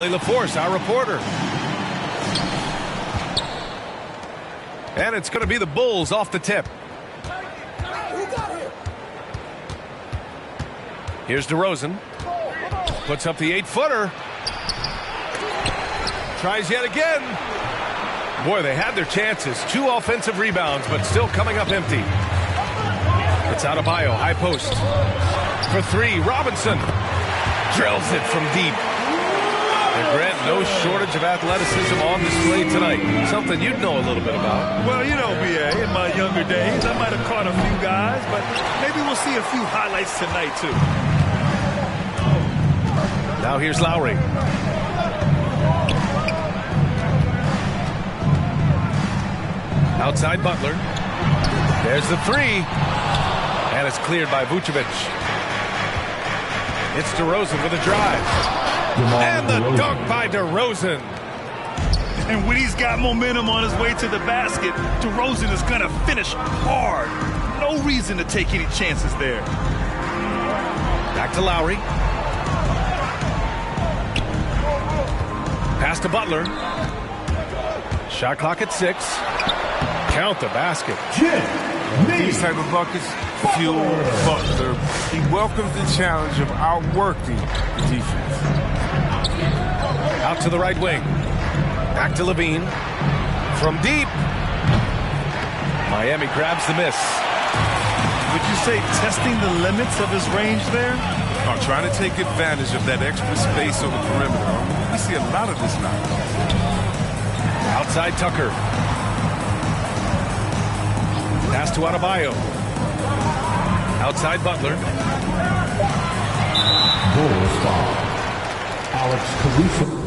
LaForce, our reporter. And it's going to be the Bulls off the tip. Here's DeRozan. Puts up the 8-footer. Tries yet again. Boy, they had their chances. 2 offensive rebounds, but still coming up empty. It's Adebayo, high post. For 3, Robinson. Drills it from deep. And Grant, no shortage of athleticism on display tonight. Something you'd know a little bit about. Well, you know, B.A., in my younger days, I might have caught a few guys, but maybe we'll see a few highlights tonight, too. Now here's Lowry. Outside Butler. There's the 3. And it's cleared by Vucevic. It's DeRozan with a drive. And the dunk by DeRozan. And when he's got momentum on his way to the basket, DeRozan is going to finish hard. No reason to take any chances there. Back to Lowry. Pass to Butler. Shot clock at 6. Count the basket. These type of buckets fuel Butler. He welcomes the challenge of outworking the defense. Out to the right wing. Back to Levine. From deep. Miami grabs the miss. Would you say testing the limits of his range there? Trying to take advantage of that extra space on the perimeter. We see a lot of this now. Outside Tucker. Pass to Adebayo. Outside Butler. Bulls foul. Alex Caruso.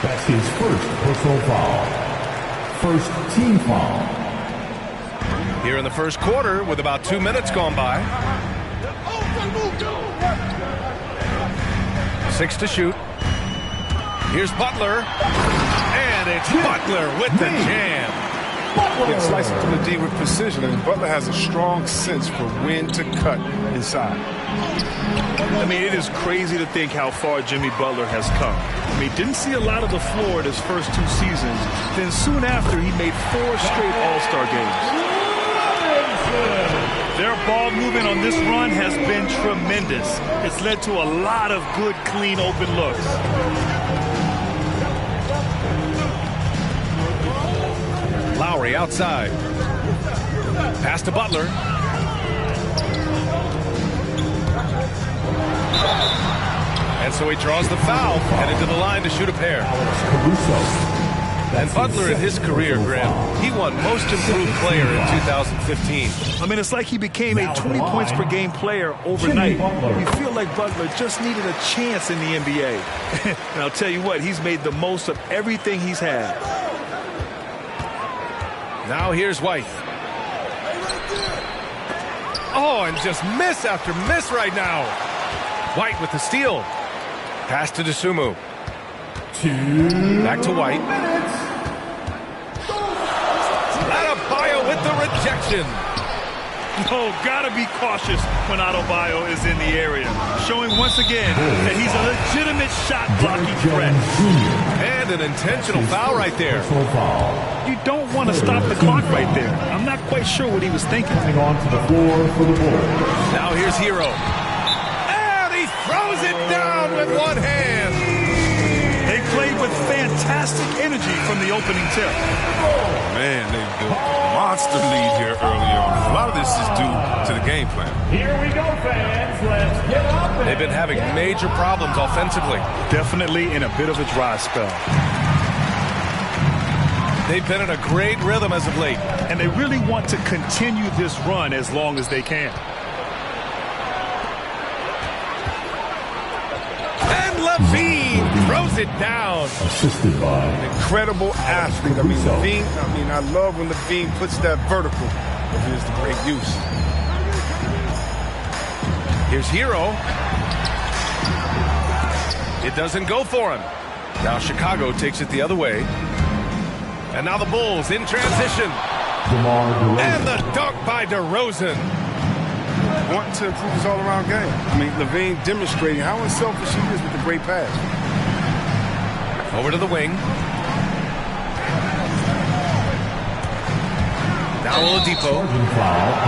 That's his first personal foul. First team foul. Here in the first quarter with about 2 minutes gone by. 6 to shoot. Here's Butler. And it's Butler with the jam. It's slicing through the D with precision, and Butler has a strong sense for when to cut inside. I mean, it is crazy to think how far Jimmy Butler has come. I mean, didn't see a lot of the floor in his first 2 seasons. Then soon after, he made 4 straight All-Star games. Their ball movement on this run has been tremendous. It's led to a lot of good, clean, open looks. Lowry outside. Pass to Butler. And so he draws the foul, headed to the line to shoot a pair. And Butler in his career, Graham, he won Most Improved Player in 2015. I mean, it's like he became a 20 points per game player overnight. You feel like Butler just needed a chance in the NBA. And I'll tell you what, he's made the most of everything he's had. Now here's White. Oh, and just miss after miss right now. White with the steal. Pass to Dosunmu. Back to White. rejection. Oh, gotta be cautious when Adebayo is in the area, showing once again that he's a legitimate shot-blocking threat. And an intentional foul right there. You don't want to stop the clock right there. I'm not quite sure what he was thinking. On to the floor for the Bulls. Now here's Hero. And he throws it down with one hand. They played with fantastic energy from the opening tip. Man, they built a monster lead here early on. A lot of this is due to the game plan. Here we go, fans. Let's get up. They've been having major problems offensively. Definitely in a bit of a dry spell. They've been in a great rhythm as of late. And they really want to continue this run as long as they can. And LaVine throws it down. Assisted by Incredible athlete. I love when LaVine puts that vertical. Here's the great use. Here's Hero. It doesn't go for him. Now Chicago takes it the other way. And now the Bulls in transition. DeMar DeRozan. And the dunk by DeRozan. Wanting to improve his all-around game. LaVine demonstrating how unselfish he is with the great pass. Over to the wing. Now Oladipo.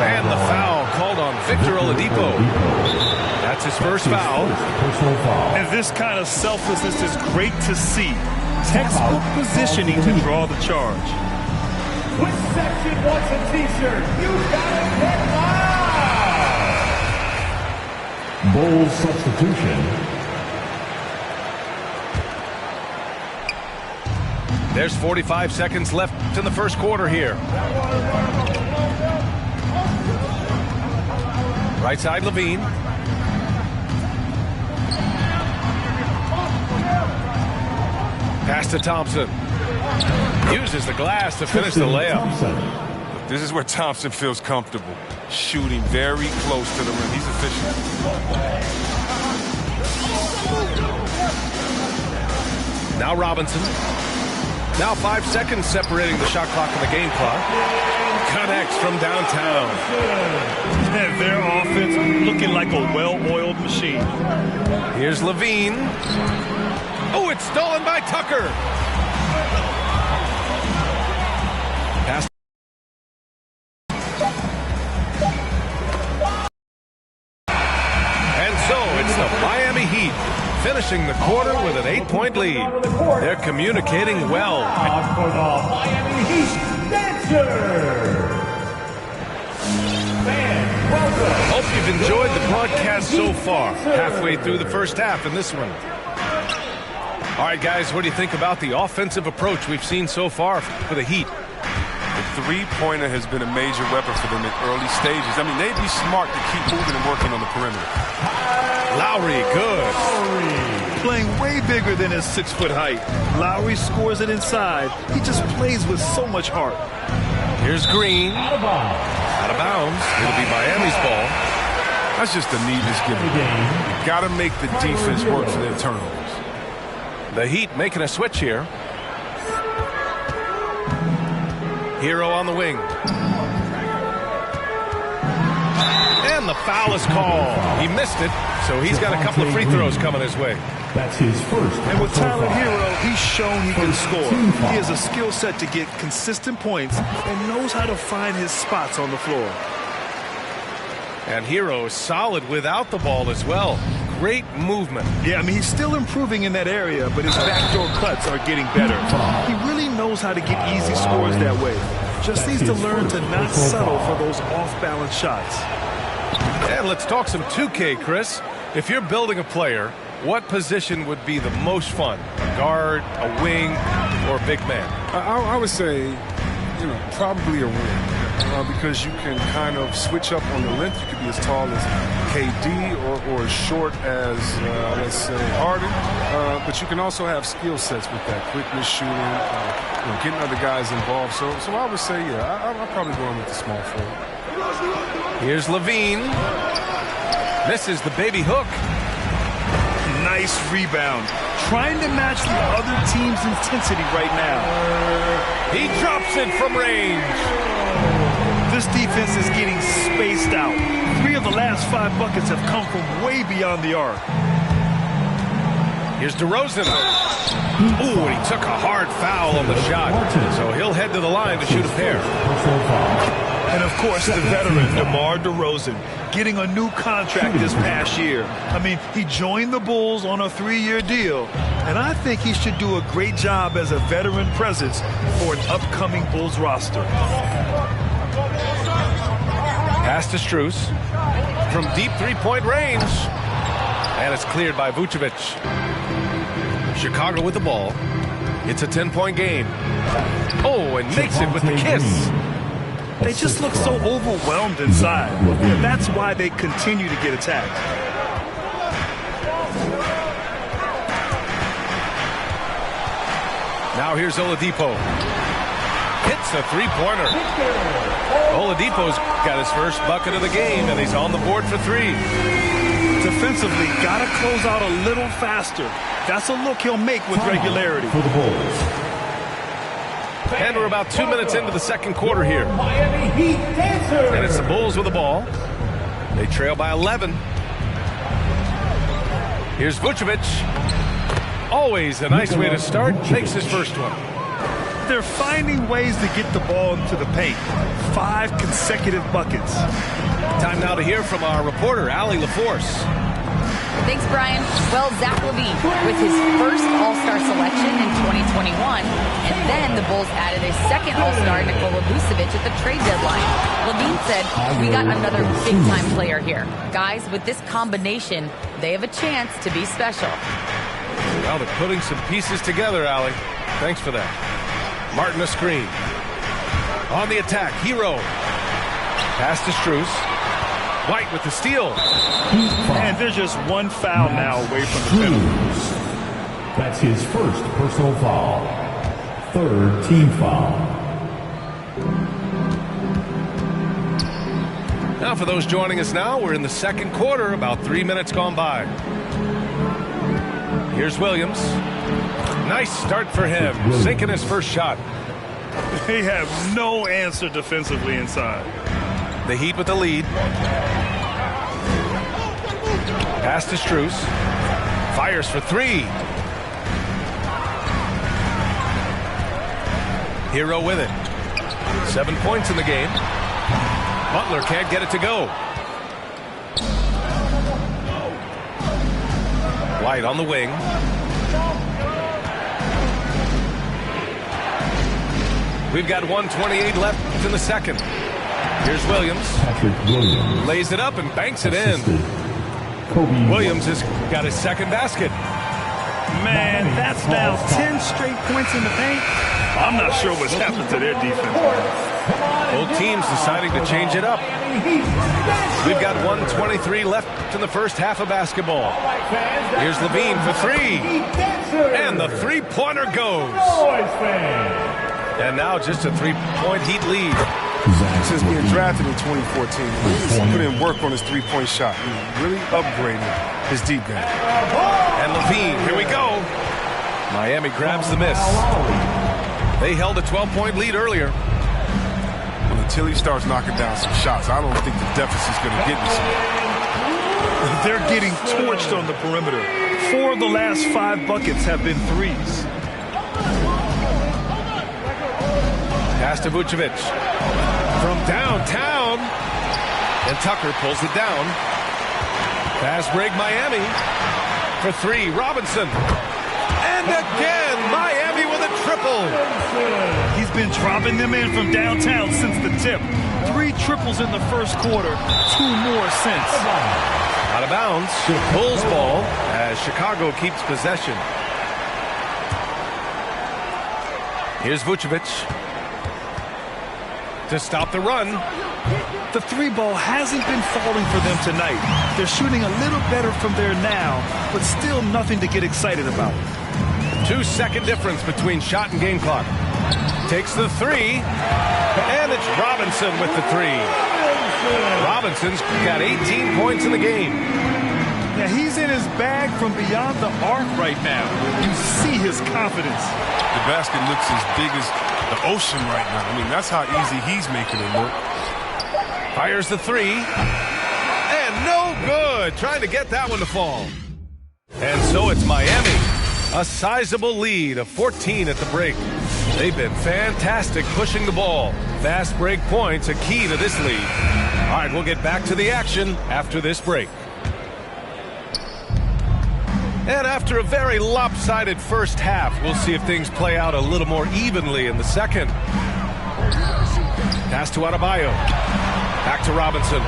And the foul called on Victor Oladipo. That's his first foul. Personal foul. And this kind of selflessness is great to see. Textbook positioning to draw the charge. Which section wants a t-shirt? You gotta get live! Bulls substitution. There's 45 seconds left in the first quarter here. Right side, LaVine. Pass to Thompson. Uses the glass to finish the layup. This is where Thompson feels comfortable. Shooting very close to the rim. He's efficient. Now Robinson. Now 5 seconds separating the shot clock and the game clock. Connects from downtown. And their offense looking like a well-oiled machine. Here's LaVine. Oh, it's stolen by Tucker. Pass. And so it's the Miami Heat finishing the quarter with an 8-point lead. They're communicating well. For the Miami Heat Dancers. Fans, welcome. Hope you've enjoyed the broadcast so far. Halfway through the first half in this one. All right, guys, what do you think about the offensive approach we've seen so far for the Heat? The three-pointer has been a major weapon for them in early stages. They'd be smart to keep moving and working on the perimeter. Lowry, good. Playing way bigger than his 6-foot height. Lowry scores it inside. He just plays with so much heart. Here's Green. Out of bounds. It'll be Miami's ball. That's just a needless given. You got to make the defense work for their turnovers. The Heat making a switch here. Hero on the wing. And the foul is called. He missed it, so he's got a couple of free throws coming his way. That's his first. And with Tyler Hero, he's shown he can score. He has a skill set to get consistent points and knows how to find his spots on the floor. And Hero is solid without the ball as well. Great movement. Yeah, he's still improving in that area, but his backdoor cuts are getting better. He really knows how to get easy scores that way. Just needs to learn to not settle for those off-balance shots. And let's talk some 2K, Chris. If you're building a player, what position would be the most fun? A guard, a wing, or a big man? I would say, probably a wing. Because you can kind of switch up on the length. You could be as tall as KD or as short as, let's say, Harden. But you can also have skill sets with that. Quickness, shooting, getting other guys involved. So I would say, I'll probably go in with the small forward. Here's LaVine. Misses the baby hook. Nice rebound. Trying to match the other team's intensity right now. He drops it from range. This defense is getting spaced out. 3 of the last 5 buckets have come from way beyond the arc. Here's DeRozan. Ooh, and he took a hard foul on the shot. So he'll head to the line to shoot a pair. And, of course, the veteran, DeMar DeRozan, getting a new contract this past year. I mean, he joined the Bulls on a 3-year deal, and I think he should do a great job as a veteran presence for an upcoming Bulls roster. Pass to Strus from deep three-point range. And it's cleared by Vucevic. Chicago with the ball. It's a 10-point game. Oh, and makes it with the kiss. They just look so overwhelmed inside. And that's why they continue to get attacked. Now here's Oladipo. Hits a three-pointer. Oladipo's got his first bucket of the game, and he's on the board for 3. Defensively, got to close out a little faster. That's a look he'll make with regularity. For the Bulls. And we're about 2 minutes into the second quarter here. Miami Heat dancer. And it's the Bulls with the ball. They trail by 11. Here's Vucevic. Always a nice way to start. Makes his first one. They're finding ways to get the ball into the paint. 5 consecutive buckets. Time now to hear from our reporter, Allie LaForce. Thanks, Brian. Well, Zach LaVine with his first All-Star selection in 2021, and then the Bulls added a second All-Star, Nikola Vucevic, at the trade deadline. LaVine said, "We got another big-time player here. Guys, with this combination, they have a chance to be special." Well, they're putting some pieces together, Allie. Thanks for that. Martin a screen. On the attack, Hero. Pass to Strus. White with the steal. And there's just one foul now away from the penalty. That's his first personal foul. 3rd team foul. Now for those joining us now, we're in the second quarter, about 3 minutes gone by. Here's Williams. Nice start for him, sinking his first shot. They have no answer defensively inside. The Heat with the lead. Pass to Strus. Fires for 3. Hero with it. 7 points in the game. Butler can't get it to go. White on the wing. We've got 1:28 left in the second. Here's Williams. Patrick Williams. Lays it up and banks it in. Williams has got his second basket. Man, that's now 10 straight points in the paint. I'm not sure what's happened to their defense. Both teams deciding to change it up. We've got 1:23 left in the first half of basketball. Here's LaVine for 3. And the three-pointer goes. And now just a 3-point Heat lead. Since being drafted in 2014, he's put in work on his three-point shot. He's really upgraded his deep game. And LaVine, here we go. Miami grabs the miss. They held a 12-point lead earlier. Well, until he starts knocking down some shots, I don't think the deficit's going to get me some. They're getting torched on the perimeter. 4 of the last 5 buckets have been threes. Pass to Vucevic. From downtown. And Tucker pulls it down. Pass break Miami. For 3, Robinson. And again, Miami with a triple. He's been dropping them in from downtown since the tip. 3 triples in the first quarter, 2 more since. Out of bounds. Bulls ball as Chicago keeps possession. Here's Vucevic to stop the run. The 3 ball hasn't been falling for them tonight. They're shooting a little better from there now, but still nothing to get excited about. 2-second difference between shot and game clock. Takes the 3, and it's Robinson with the 3. Robinson's got 18 points in the game. Yeah, he's in his bag from beyond the arc right now. You see his confidence. The basket looks as big as the ocean right now. I mean, that's how easy he's making it look. Fires the three. And no good. Trying to get that one to fall. And so it's Miami. A sizable lead of 14 at the break. They've been fantastic pushing the ball. Fast break points a key to this lead. All right, we'll get back to the action after this break. And after a very lopsided first half, we'll see if things play out a little more evenly in the second. Pass to Adebayo. Back to Robinson.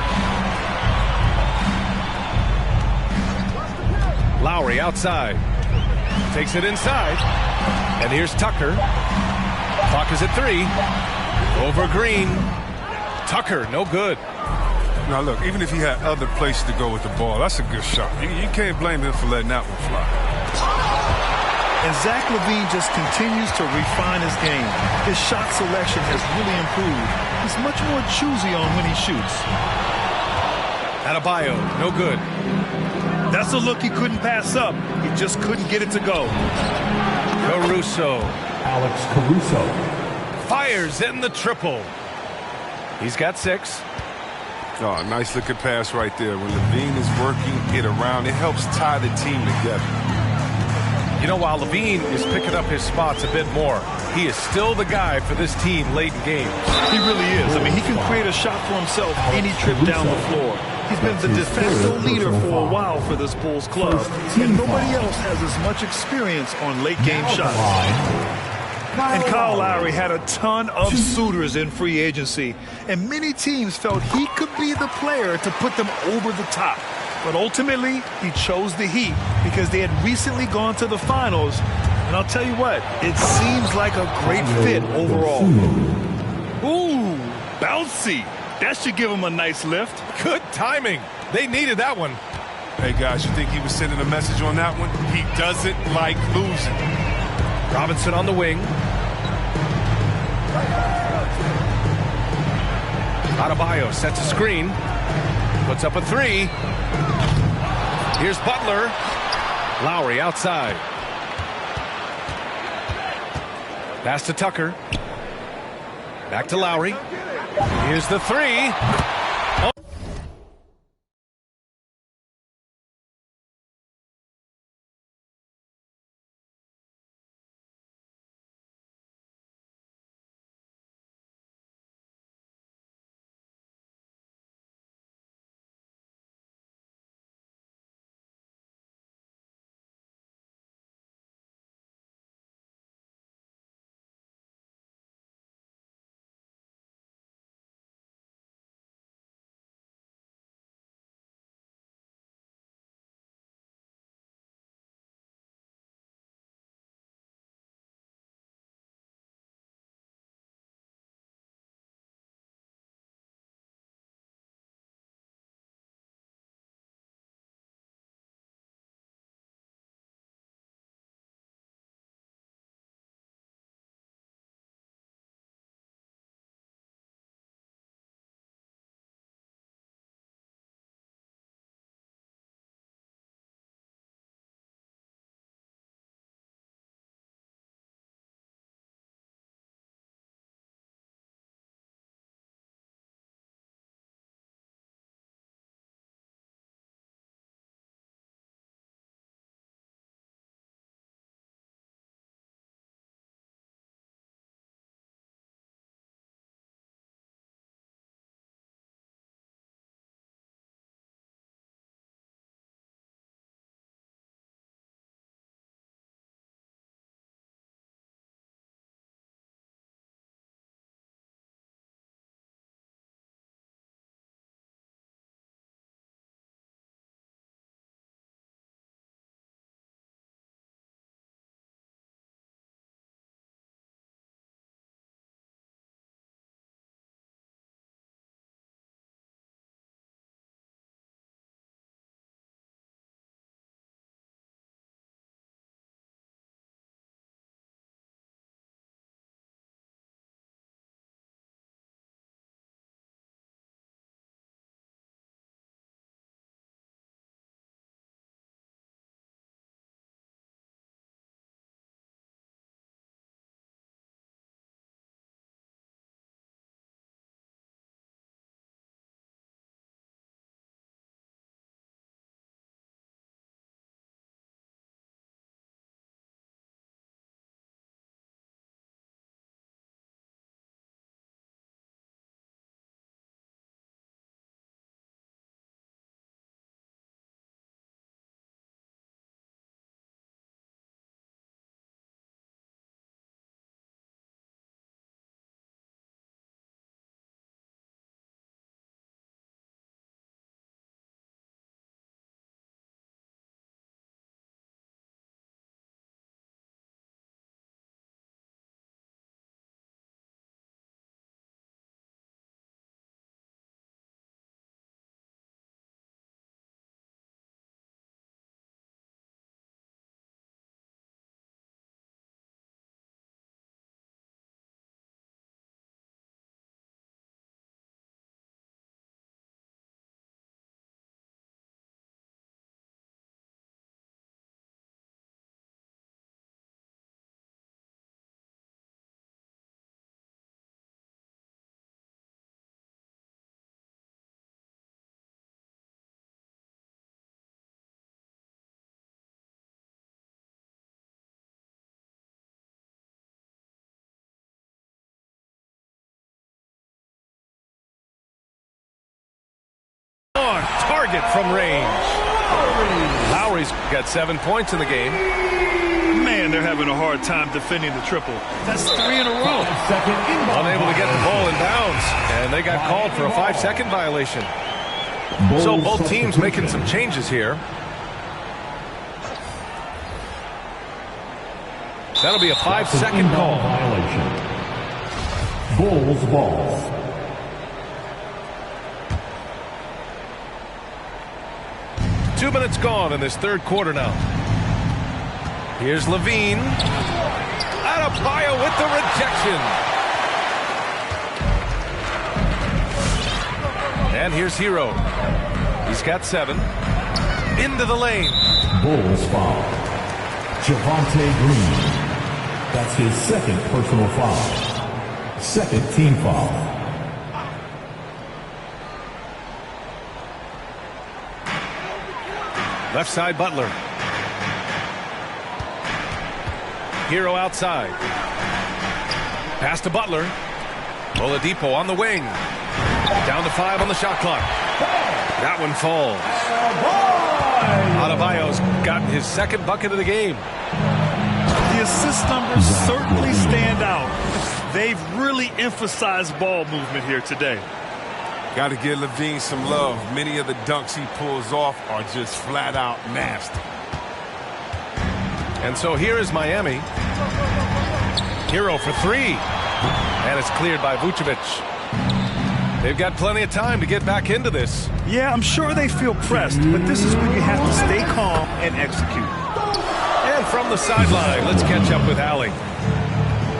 Lowry outside. Takes it inside. And here's Tucker. Clock is at 3. Over Green. Tucker, no good. Now, look, even if he had other places to go with the ball, that's a good shot. You can't blame him for letting that one fly. And Zach LaVine just continues to refine his game. His shot selection has really improved. He's much more choosy on when he shoots. Adebayo, no good. That's a look he couldn't pass up. He just couldn't get it to go. Caruso. Alex Caruso. Fires in the triple. He's got 6. Oh, nice looking pass right there. When LaVine is working it around, it helps tie the team together. You know, while LaVine is picking up his spots a bit more, he is still the guy for this team late in games. He really is. I mean, he can create a shot for himself any trip down the floor. He's been the de facto leader for a while for this Bulls club, and nobody else has as much experience on late-game shots. And Kyle Lowry had a ton of suitors in free agency, and many teams felt he could be the player to put them over the top. But ultimately, he chose the Heat because they had recently gone to the finals. And I'll tell you what, it seems like a great fit overall. Ooh, bouncy. That should give him a nice lift. Good timing. They needed that one. Hey, guys, you think he was sending a message on that one? He doesn't like losing. Robinson on the wing. Adebayo sets a screen. Puts up a 3. Here's Butler. Lowry outside. Pass to Tucker. Back to Lowry. Here's the 3. target from range. Lowry's got 7 points in the game. Man, they're having a hard time defending the triple. That's 3 in a row. Unable to get the ball in bounds, and they got called for a 5-second violation. So both teams making some changes here. That'll be a 5-second call. Bulls ball. Two minutes gone in this third quarter now. Here's Levine. Adebayo with the rejection. And here's Hero. He's got 7. Into the lane. Bulls foul. Javonte Green. That's his second personal foul. Second team foul. Left side, Butler. Hero outside. Pass to Butler. Oladipo on the wing. Down to 5 on the shot clock. That one falls. Adebayo's gotten his second bucket of the game. The assist numbers certainly stand out. They've really emphasized ball movement here today. Got to give Levine some love. Many of the dunks he pulls off are just flat out nasty. And so here is Miami. Hero for 3. And it's cleared by Vucevic. They've got plenty of time to get back into this. Yeah, I'm sure they feel pressed, but this is when you have to stay calm and execute. And from the sideline, let's catch up with Allie.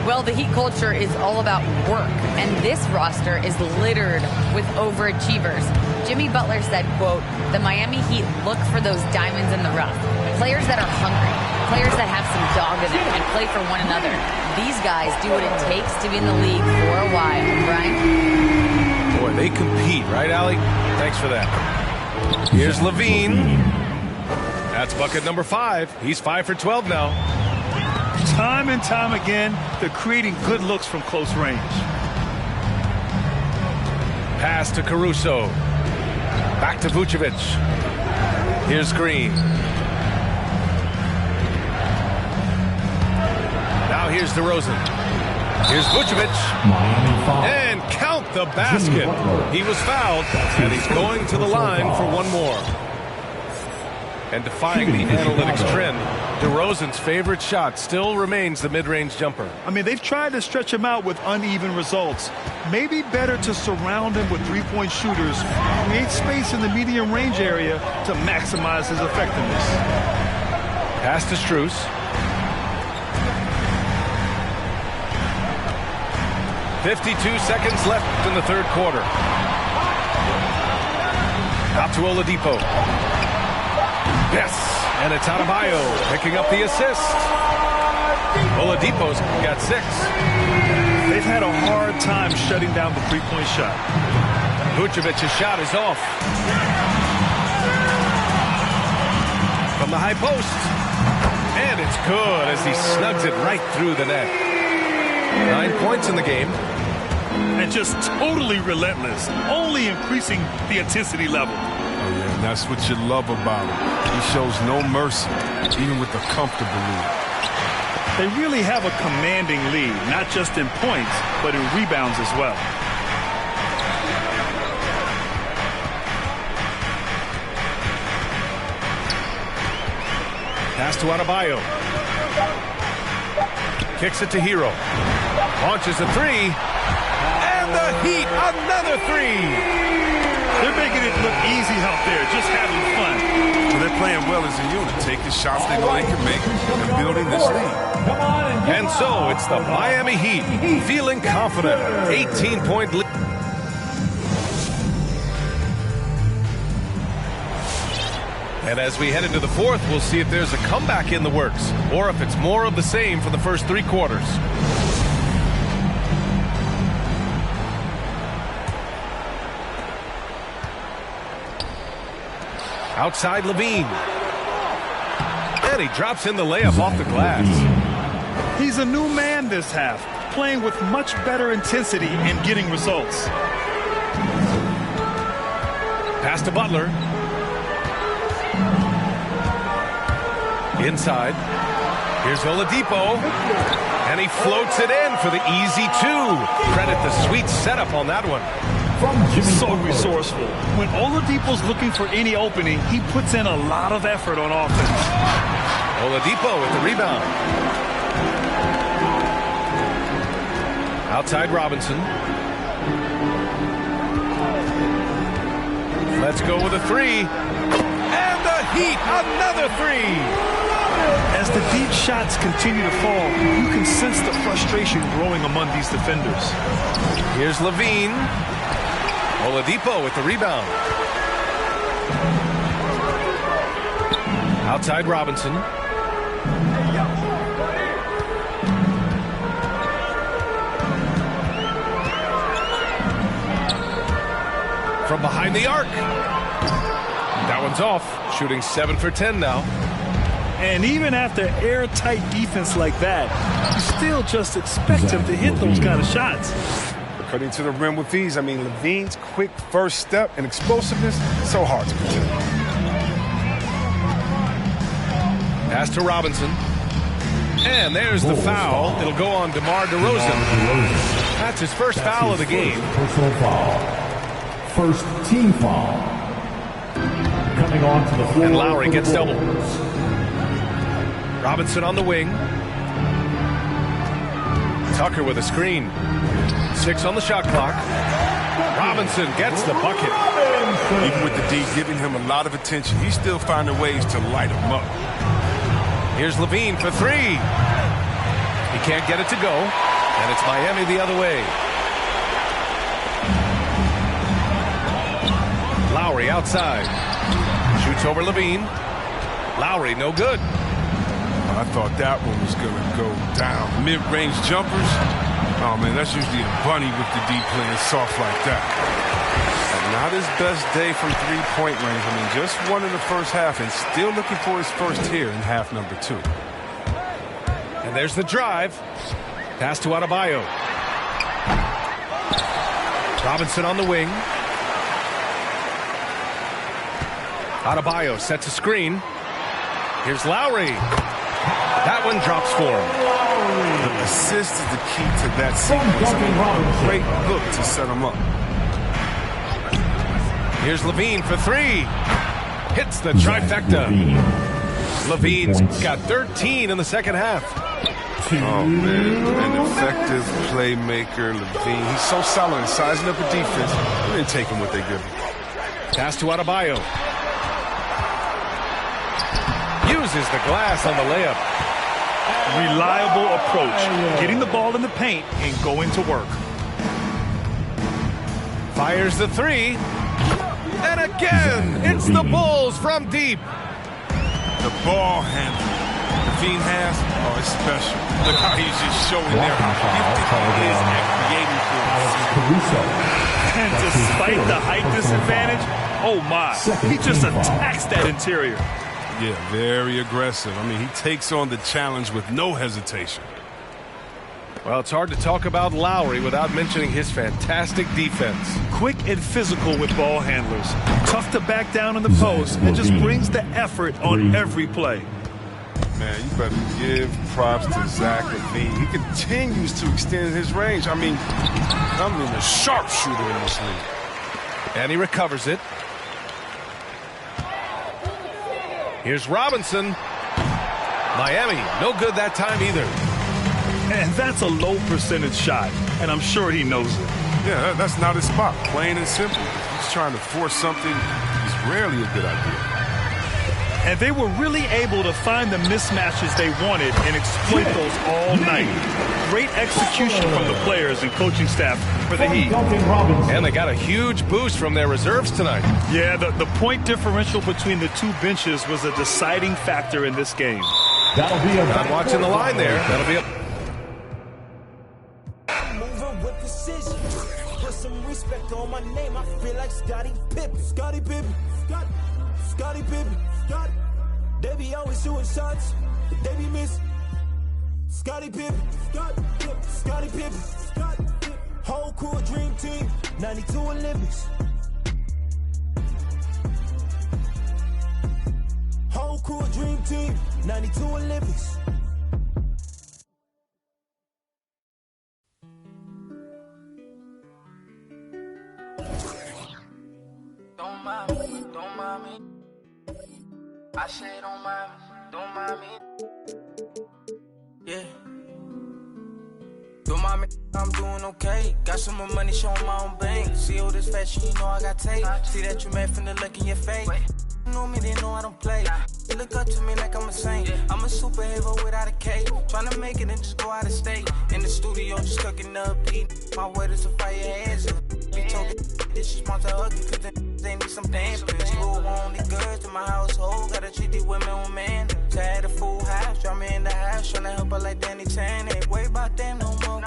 Well, the Heat culture is all about work, and this roster is littered with overachievers. Jimmy Butler said, quote, "The Miami Heat look for those diamonds in the rough. Players that are hungry, players that have some dog in them and play for one another. These guys do what it takes to be in the league for a while." Brian? Boy, they compete, right, Allie? Thanks for that. Here's Levine. That's bucket number 5. He's 5 for 12 now. Time and time again, they're creating good looks from close range. Pass to Caruso. Back to Vucevic. Here's Green. Now here's DeRozan. Here's Vucevic. Miami foul. And count the basket. He was fouled, and he's going to the line for one more. And defying the analytics trend, DeRozan's favorite shot still remains the mid-range jumper. I mean, they've tried to stretch him out with uneven results. Maybe better to surround him with three-point shooters, create space in the medium range area to maximize his effectiveness. Pass to Strus. .52 seconds left in the third quarter. Out to Oladipo. Yes, and it's Adebayo picking up the assist. Oladipo's got 6. They've had a hard time shutting down the three-point shot. Vucevic's shot is off. From the high post. And it's good as he snugs it right through the net. 9 points in the game. And just totally relentless, only increasing the intensity level. Oh, yeah, and that's what you love about him. He shows no mercy, even with a comfortable lead. They really have a commanding lead, not just in points, but in rebounds as well. Pass to Adebayo. Kicks it to Hero. Launches a 3. And the Heat, another 3. They're making it look easy out there, just having fun. So they're playing well as a unit, taking shots they know they can make and building this lead. And so it's the Miami Heat feeling confident. 18-point lead. And as we head into the fourth, we'll see if there's a comeback in the works or if it's more of the same for the first 3 quarters. Outside Levine. And he drops in the layup off the glass. He's a new man this half, playing with much better intensity and getting results. Pass to Butler. Inside. Here's Oladipo. And he floats it in for the easy 2. Credit the sweet setup on that one. So resourceful. When Oladipo's looking for any opening, he puts in a lot of effort on offense. Oladipo with the rebound. Outside Robinson. Let's go with a 3. And the Heat, another 3. As the deep shots continue to fall, you can sense the frustration growing among these defenders. Here's Levine. Oladipo with the rebound. Outside Robinson. From behind the arc. That one's off. Shooting 7 for 10 now. And even after airtight defense like that, you still just expect him to hit those kind of shots. Cutting to the rim with these. I mean, Levine's quick first step and explosiveness, so hard to protect. Pass to Robinson. And there's the foul. It'll go on DeMar DeRozan. That's his first foul of the game. Personal foul. First team foul. Coming on to the floor. And Lowry gets doubled. Robinson on the wing. Tucker with a screen. 6 on the shot clock. Robinson gets the bucket. Even with the D giving him a lot of attention, he's still finding ways to light him up. Here's Levine for 3. He can't get it to go. And it's Miami the other way. Lowry outside. Shoots over Levine. Lowry no good. I thought that one was going to go down. Mid-range jumpers. Oh, man, that's usually a bunny with the D playing soft like that. Not his best day from three-point range. I mean, just won in the first half and still looking for his first here in half number 2. And there's the drive. Pass to Adebayo. Robinson on the wing. Adebayo sets a screen. Here's Lowry. That one drops for him. The assist is the key to that sequence. A great look to set him up. Here's Levine for 3. Hits the trifecta. Levine's got 13 in the second half. Oh, man. An effective playmaker, Levine. He's so solid in sizing up a defense. They didn't take him what they give him. Pass to Adebayo. Uses the glass on the layup. Reliable approach. Getting the ball in the paint and going to work. Fires the 3. And again, it's the Bulls from deep. The ball handling Levine has, oh, it's special. Look how he's just showing there how gifted he is at creating for us. And despite the height disadvantage, oh my, he just attacks that interior. Yeah, very aggressive. I mean, he takes on the challenge with no hesitation. Well, it's hard to talk about Lowry without mentioning his fantastic defense. Quick and physical with ball handlers. Tough to back down in the post and just brings the effort on every play. Man, you better give props to Zach Levine. He continues to extend his range. I mean, a sharpshooter in this league. And he recovers it. Here's Robinson. Miami, no good that time either. And that's a low percentage shot, and I'm sure he knows it. Yeah, that's not his spot, plain and simple. He's trying to force something. It's rarely a good idea. And they were really able to find the mismatches they wanted and exploit those all night. Great execution from the players and coaching staff for the Heat. And they got a huge boost from their reserves tonight. Yeah, the point differential between the two benches was a deciding factor in this game. That'll be a Not watching the line there. That'll be a... With precision, put some respect on my name. I feel like Scottie Pippen, Scottie Pippen, Scottie Pippen, Scott. They be always shooting shots, but they be missing. Scottie Pippen, Scottie Pippen, Whole crew, dream team, 92 Olympics. crew a dream team. 92 Olympics. Don't mind me. I say don't mind me. Yeah. Don't mind me, I'm doing okay. Got some more money showing my own bank. See all this fashion, you know I got tape. See that you mad from the look in your face. You know me, they know I don't play. You look up to me like I'm a saint. I'm a superhero without a cape. Tryna make it and just go out of state. In the studio, just cooking up, eating. My word is a fire hazard. Be talking, this is monster ugly, cause they need some dampers. You only good to my household. Gotta treat these women with man. So I had a full house, drop me in the house. Tryna help her like Danny Tan. Ain't worried about them no more.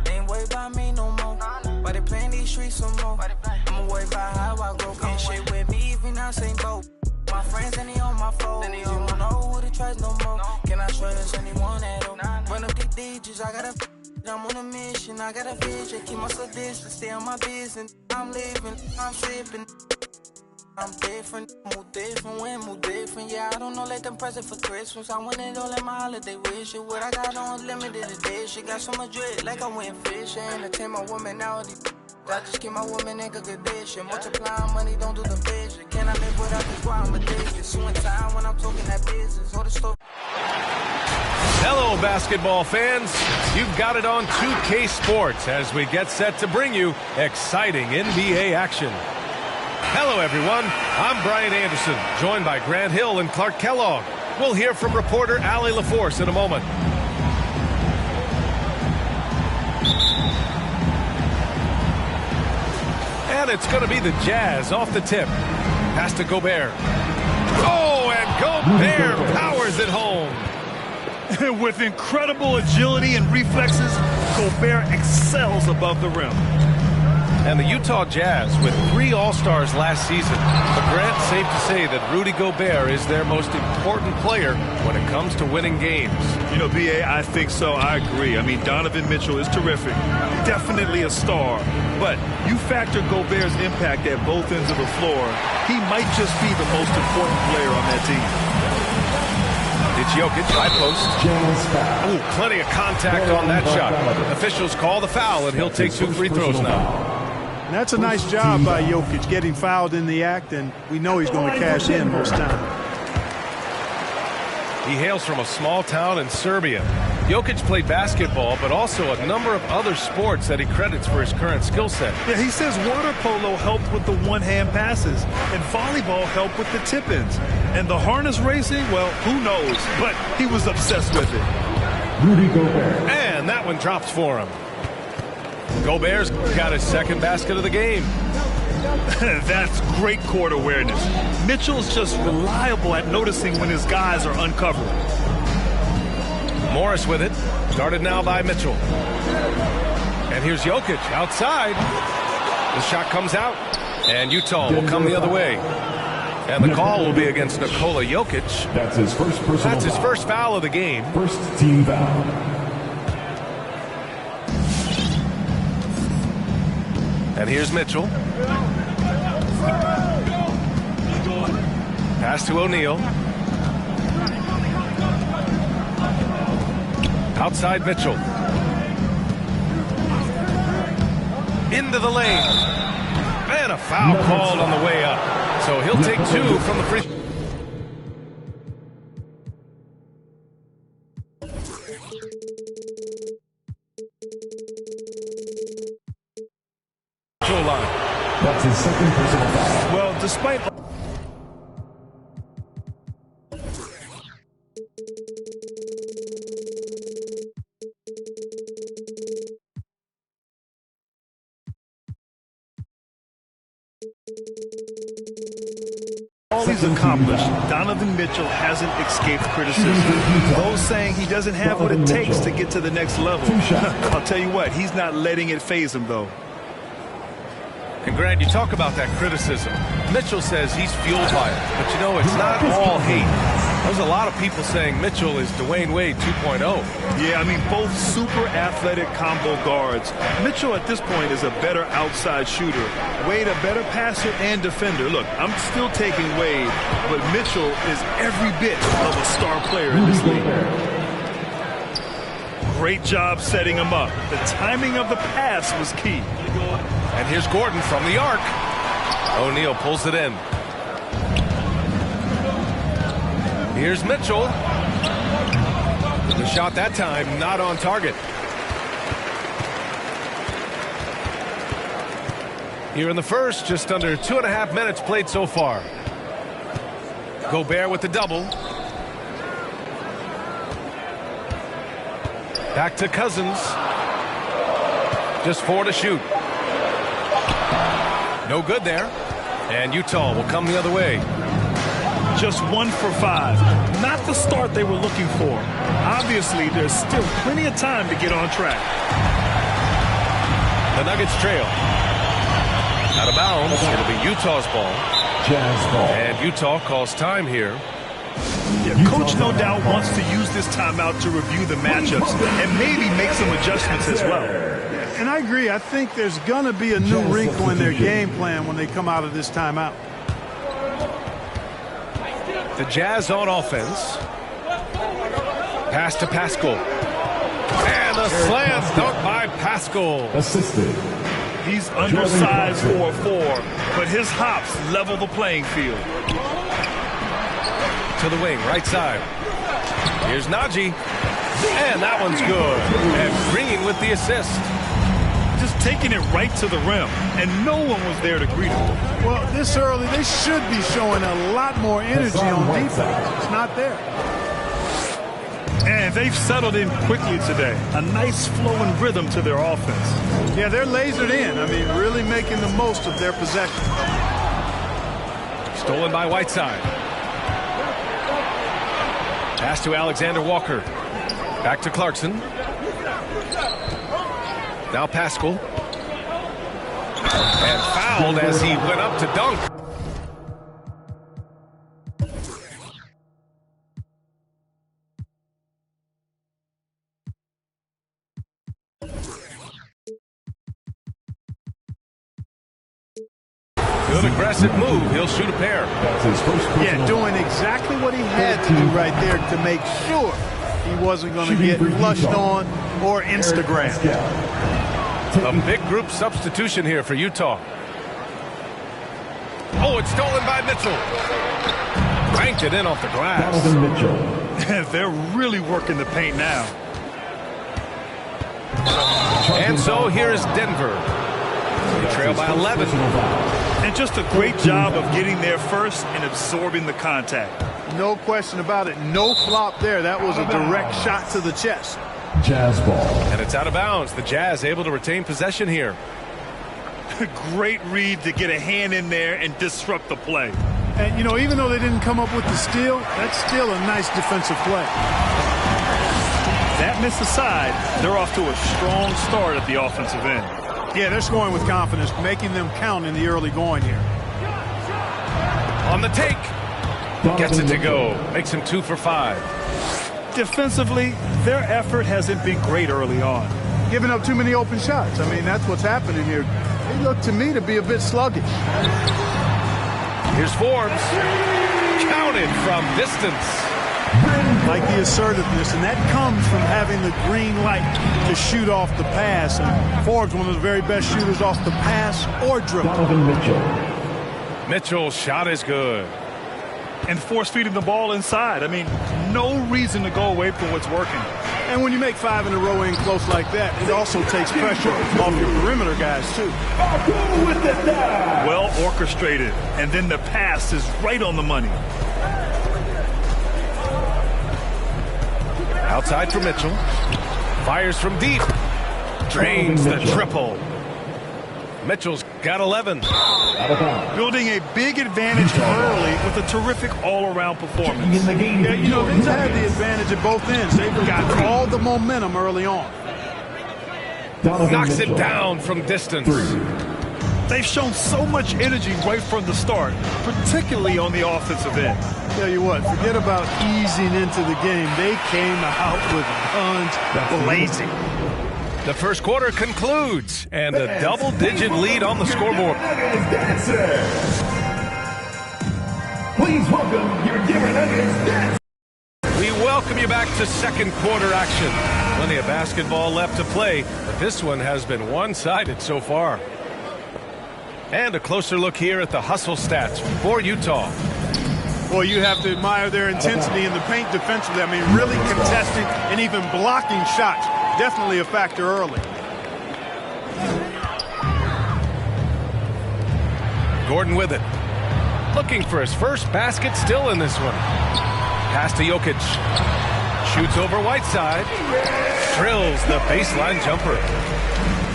Ain't worried about me no more. Why they playing these streets some more? I'ma worry about how I grow. Can't shit with me if we not same boat. My friends and they on my phone. You don't know who to trust no more. Can I trust anyone at all? Run up these digits, I gotta. I'm on a mission, I got a vision. Keep myself distant, stay on my business. I'm living, I'm sipping. I'm different, move different. Yeah, I don't know, let them present for Christmas. I want it all at my holiday wish. What I got on limited edition. Got so much dread, like I went fishing. Entertain my woman out. I just keep my woman in good condition. Multiplying money, don't do the vision. Can I live without this wild I'm addicted? Suing time when I'm talking that business. All the story. Hello, basketball fans. You've got it on 2K Sports as we get set to bring you exciting NBA action. Hello, everyone. I'm Brian Anderson, joined by Grant Hill and Clark Kellogg. We'll hear from reporter Allie LaForce in a moment. And it's going to be the Jazz off the tip. Pass to Gobert. Oh, and Gobert powers it home. With incredible agility and reflexes, Gobert excels above the rim. And the Utah Jazz with 3 All-Stars last season. But Grant, safe to say that Rudy Gobert is their most important player when it comes to winning games. You know, B.A., I think so. I agree. I mean, Donovan Mitchell is terrific. Definitely a star. But you factor Gobert's impact at both ends of the floor, he might just be the most important player on that team. It's Jokic, high post. Ooh, plenty of contact on that shot. Officials call the foul, and he'll take 2 free throws now. And that's a nice job by Jokic, getting fouled in the act, and we know he's going to cash in most time. He hails from a small town in Serbia. Jokic played basketball, but also a number of other sports that he credits for his current skill set. Yeah, he says water polo helped with the one-hand passes, and volleyball helped with the tip-ins. And the harness racing, well, who knows? But he was obsessed with it. Rudy Gobert. And that one drops for him. Gobert's got his second basket of the game. That's great court awareness. Mitchell's just reliable at noticing when his guys are uncovered. Morris with it. Guarded now by Mitchell. And here's Jokic outside. The shot comes out. And Utah will come the other way. And the call will be against Nikola Jokic. That's his first personal foul. That's his first foul of the game. First team foul. And here's Mitchell. Pass to O'Neal. Outside Mitchell. Into the lane. And a foul called on the way up. So he'll take 2 from the free. Line. That's his second personal foul. Well, despite all he's accomplished, Donovan Mitchell hasn't escaped criticism. Those saying he doesn't have what it takes to get to the next level. I'll tell you what, he's not letting it faze him, though. And Grant, you talk about that criticism. Mitchell says he's fueled by it, but you know, it's not all hate. There's a lot of people saying Mitchell is Dwayne Wade 2.0. Yeah, I mean, both super athletic combo guards. Mitchell at this point is a better outside shooter. Wade a better passer and defender. Look, I'm still taking Wade, but Mitchell is every bit of a star player in this league. Great job setting him up. The timing of the pass was key. And here's Gordon from the arc. O'Neal pulls it in. Here's Mitchell. The shot that time not on target. Here in the first, just under 2.5 minutes played so far. Gobert with the double. Back to Cousins. Just 4 to shoot. No good there. And Utah will come the other way. Just 1 for 5. Not the start they were looking for. Obviously, there's still plenty of time to get on track. The Nuggets trail. Out of bounds. It'll be Utah's ball. Jazz ball. And Utah calls time here. Yeah, Coach no doubt wants to use this timeout to review the matchups and maybe make some adjustments as well. And I agree. I think there's going to be a new wrinkle in their game plan when they come out of this timeout. The Jazz on offense. Pass to Pascal. And a slam dunk by Pascal. Assisted. He's undersized for a 4, but his hops level the playing field. To the wing, right side. Here's Najee. And that one's good. And Green with the assist. Just taking it right to the rim, and no one was there to greet him. Well, this early, they should be showing a lot more energy on defense. It's not there. And they've settled in quickly today. A nice flowing rhythm to their offense. Yeah, they're lasered in. I mean, really making the most of their possession. Stolen by Whiteside. Pass to Alexander Walker. Back to Clarkson. Now Pascal. And fouled as he went up to dunk. Good aggressive move. He'll shoot a pair. Yeah, doing exactly what he had to do right there to make sure he wasn't going to get flushed on or Instagrammed. A big group substitution here for Utah. Oh, it's stolen by Mitchell. Banked it in off the glass. They're really working the paint now. And so here is Denver. They trail by 11. And just a great job of getting there first and absorbing the contact. No question about it. No flop there. That was a direct shot to the chest. Jazz ball. And it's out of bounds. The Jazz able to retain possession here. Great read to get a hand in there and disrupt the play. And, you know, even though they didn't come up with the steal, that's still a nice defensive play. That miss aside, they're off to a strong start at the offensive end. Yeah, they're scoring with confidence, making them count in the early going here. On the take. Gets it to go. Makes him 2 for 5. Defensively, their effort hasn't been great early on. Giving up too many open shots. I mean, that's what's happening here. They look to me to be a bit sluggish. Here's Forbes. Counted from distance. Like the assertiveness, and that comes from having the green light to shoot off the pass. And Forbes, one of the very best shooters off the pass or dribble. Mitchell's shot is good. And force-feeding the ball inside. I mean, no reason to go away from what's working. And when you make 5 in a row in close like that, it also takes pressure off your perimeter guys, too. Well orchestrated. And then the pass is right on the money. Outside for Mitchell. Fires from deep. Drains the triple. Mitchell's got 11. Building a big advantage early with a terrific all-around performance. Yeah, you know, they've had the advantage at both ends. They've got all the momentum early on. Knocks it down from distance. They've shown so much energy right from the start, particularly on the offensive end. Tell you what, forget about easing into the game. They came out with guns blazing. The first quarter concludes, and a double-digit lead on the scoreboard. Please welcome your Denver Nuggets dancers. We welcome you back to second quarter action. Plenty of basketball left to play, but this one has been one-sided so far. And a closer look here at the hustle stats for Utah. Well, you have to admire their intensity in the paint defensively. I mean, really contesting and even blocking shots. Definitely a factor early. Gordon with it. Looking for his first basket still in this one. Pass to Jokic. Shoots over Whiteside. Drills the baseline jumper.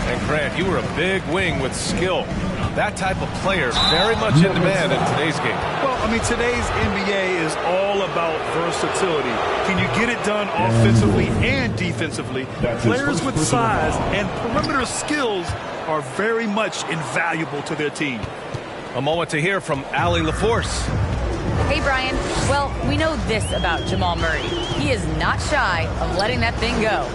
And Grant, you were a big wing with skill. That type of player very much in demand in today's game. Well, I mean, today's NBA is all about versatility. Can you get it done offensively and defensively? Players with size and perimeter skills are very much invaluable to their team. A moment to hear from Allie LaForce. Hey, Brian. Well, we know this about Jamal Murray. He is not shy of letting that thing go.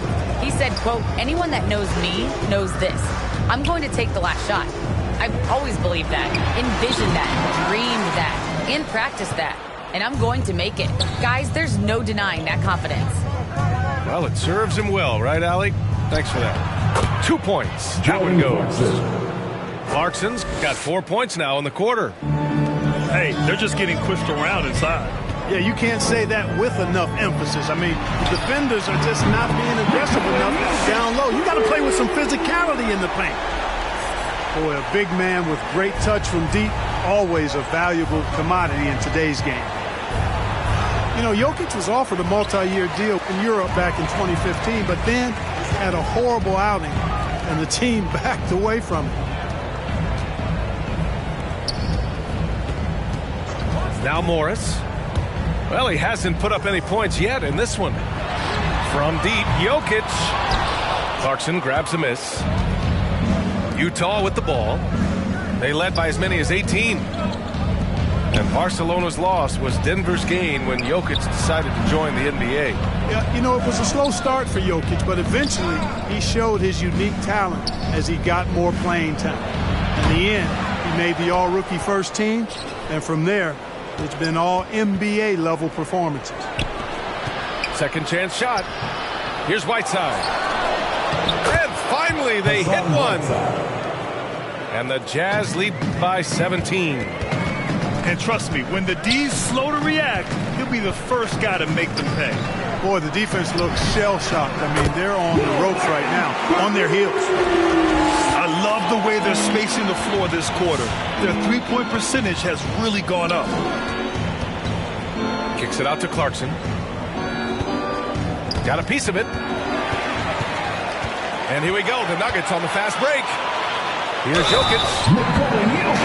He said, quote, anyone that knows me knows this. I'm going to take the last shot. I've always believed that, envisioned that, dreamed that, and practiced that. And I'm going to make it. Guys, there's no denying that confidence. Well, it serves him well, right, Allie? Thanks for that. 2 points. That one goes. Clarkson's got 4 points now in the quarter. Hey, they're just getting pushed around inside. Yeah, you can't say that with enough emphasis. I mean, the defenders are just not being aggressive enough down low. You got to play with some physicality in the paint. Boy, a big man with great touch from deep, always a valuable commodity in today's game. You know, Jokic was offered a multi-year deal in Europe back in 2015, but then had a horrible outing, and the team backed away from it. Now Morris. Well, he hasn't put up any points yet in this one. From deep, Jokic. Clarkson grabs a miss. Utah with the ball. They led by as many as 18. And Barcelona's loss was Denver's gain when Jokic decided to join the NBA. Yeah, you know, it was a slow start for Jokic, but eventually he showed his unique talent as he got more playing time. In the end, he made the all-rookie first team, and from there, it's been all NBA level performances. Second chance shot. Here's Whiteside. And finally they hit one. And the Jazz lead by 17. And trust me, when the D's slow to react, he'll be the first guy to make them pay. Boy, the defense looks shell-shocked. I mean, they're on the ropes right now, on their heels. I love the way they're spacing the floor this quarter. Their three-point percentage has really gone up. Kicks it out to Clarkson. Got a piece of it. And here we go, the Nuggets on the fast break. Here's Jokic.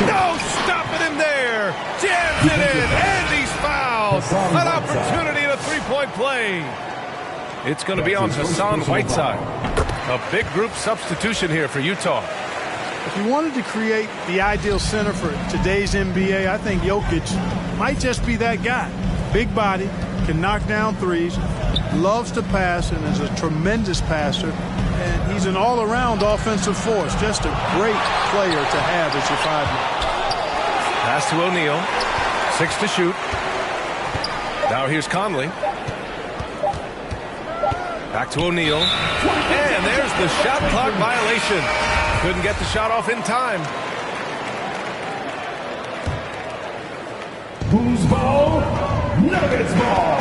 No, stopping him there. Jams it in, and he's fouled. An opportunity in a three-point play. It's going to be on Hassan Whiteside. A big group substitution here for Utah. If you wanted to create the ideal center for today's NBA, I think Jokic might just be that guy. Big body, can knock down threes, loves to pass, and is a tremendous passer. And he's an all-around offensive force. Just a great player to have as your five-man. Pass to O'Neal. 6 to shoot. Now here's Conley. Back to O'Neal. And there's the shot clock violation. Couldn't get the shot off in time. Who's ball? Nuggets ball.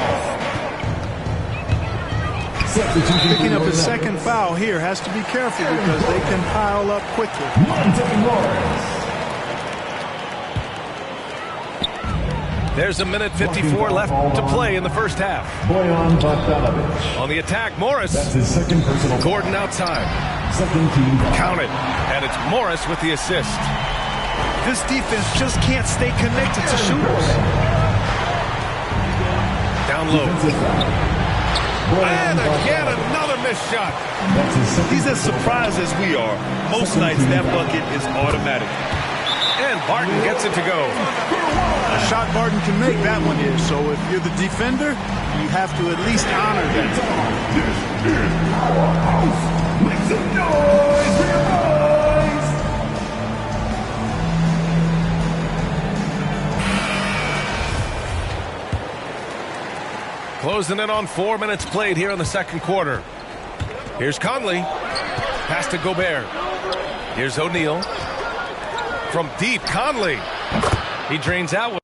Picking up his second foul here, has to be careful because they can pile up quickly. There's a minute 54 left to play in the first half. Bojan Bogdanovic. On the attack, Morris. That's his second personal. Gordon outside. Second team. Counted. And it's Morris with the assist. This defense just can't stay connected to shooters. Down low. And again, another missed shot. He's as surprised as we are. Most nights, that bucket is automatic. And Barton gets it to go. A shot Barton can make, that one is. So if you're the defender, you have to at least honor that. Make some noise for your boys! Closing in on 4 minutes played here in the second quarter. Here's Conley. Pass to Gobert. Here's O'Neal. From deep, Conley. He drains out.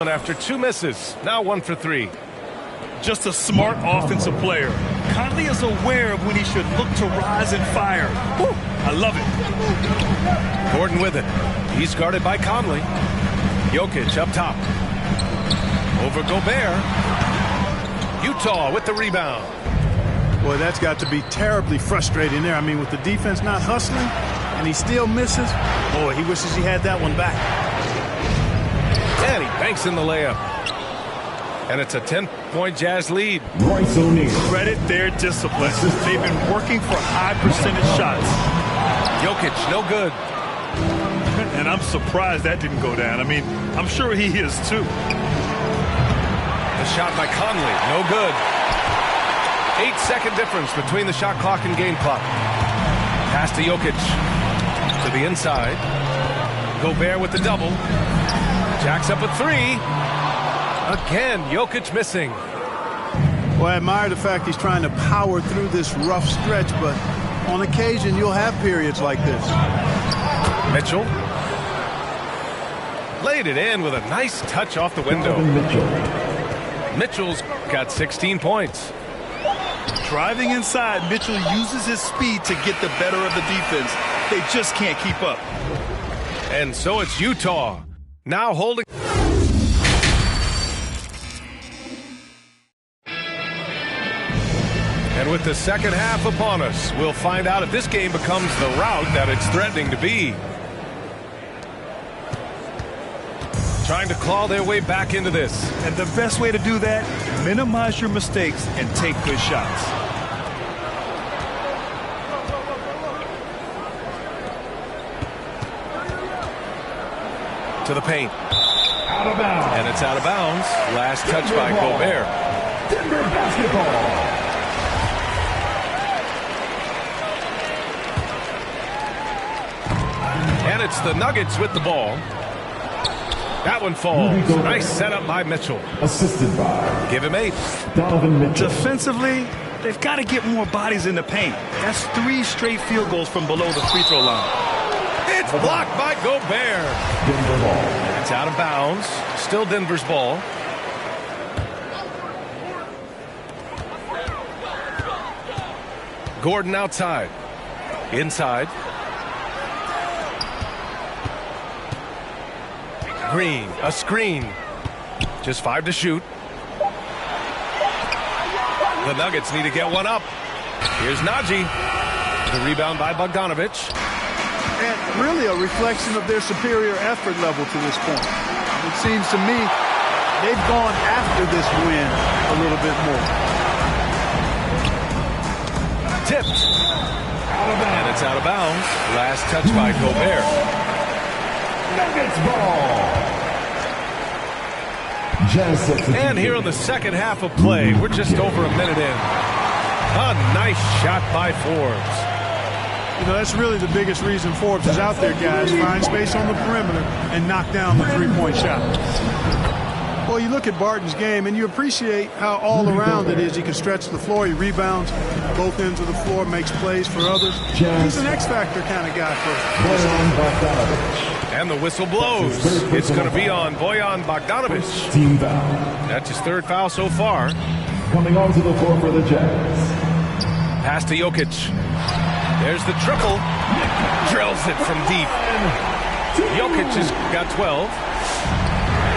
After 2 misses, now 1 for 3. Just a smart offensive player. Conley is aware of when he should look to rise and fire. Whew, I love it. Gordon with it. He's guarded by Conley. Jokic up top. Over Gobert. Utah with the rebound. Boy, that's got to be terribly frustrating there. I mean, with the defense not hustling, and he still misses. Boy, he wishes he had that one back. And he banks in the layup. And it's a 10-point Jazz lead. Royce O'Neal. Credit their discipline. They've been working for high percentage shots. Jokic, no good. And I'm surprised that didn't go down. I mean, I'm sure he is too. The shot by Conley, no good. 8-second difference between the shot clock and game clock. Pass to Jokic. To the inside. Gobert with the double. Jacks up a 3. Again, Jokic missing. Well, I admire the fact he's trying to power through this rough stretch, but on occasion you'll have periods like this. Mitchell. Laid it in with a nice touch off the window. Mitchell's got 16 points. Driving inside, Mitchell uses his speed to get the better of the defense. They just can't keep up. And so it's Utah. Now holding. And with the second half upon us, we'll find out if this game becomes the rout that it's threatening to be. Trying to claw their way back into this. And the best way to do that, minimize your mistakes and take good shots. To the paint. Out of bounds. And it's out of bounds. Last touch by Gobert. Denver basketball. And it's the Nuggets with the ball. That one falls. Nice setup by Mitchell. Assisted by. Give him 8. Donovan Mitchell. Defensively, they've got to get more bodies in the paint. That's 3 straight field goals from below the free throw line. It's blocked by Gobert. Denver ball. It's out of bounds. Still Denver's ball. Gordon outside. Inside. Green, a screen. Just 5 to shoot. The Nuggets need to get one up. Here's Najee. The rebound by Bogdanovich. And really a reflection of their superior effort level to this point. It seems to me they've gone after this win a little bit more. Tipped. And it's out of bounds. Last touch by Gobert. Nuggets ball. And here in the second half of play, we're just over a minute in. A nice shot by Forbes. You know, that's really the biggest reason Forbes is out there, guys. Find space on the perimeter and knock down the three-point shot. Well, you look at Barton's game, and you appreciate how all-around it is. He can stretch the floor. He rebounds both ends of the floor, makes plays for others. He's an X-factor kind of guy for us. And the whistle blows. It's going to be on Bojan Bogdanovic. Team foul. That's his third foul so far. Coming onto the floor for the Jazz. Pass to Jokic. There's the triple. Drills it from deep. Jokic has got 12.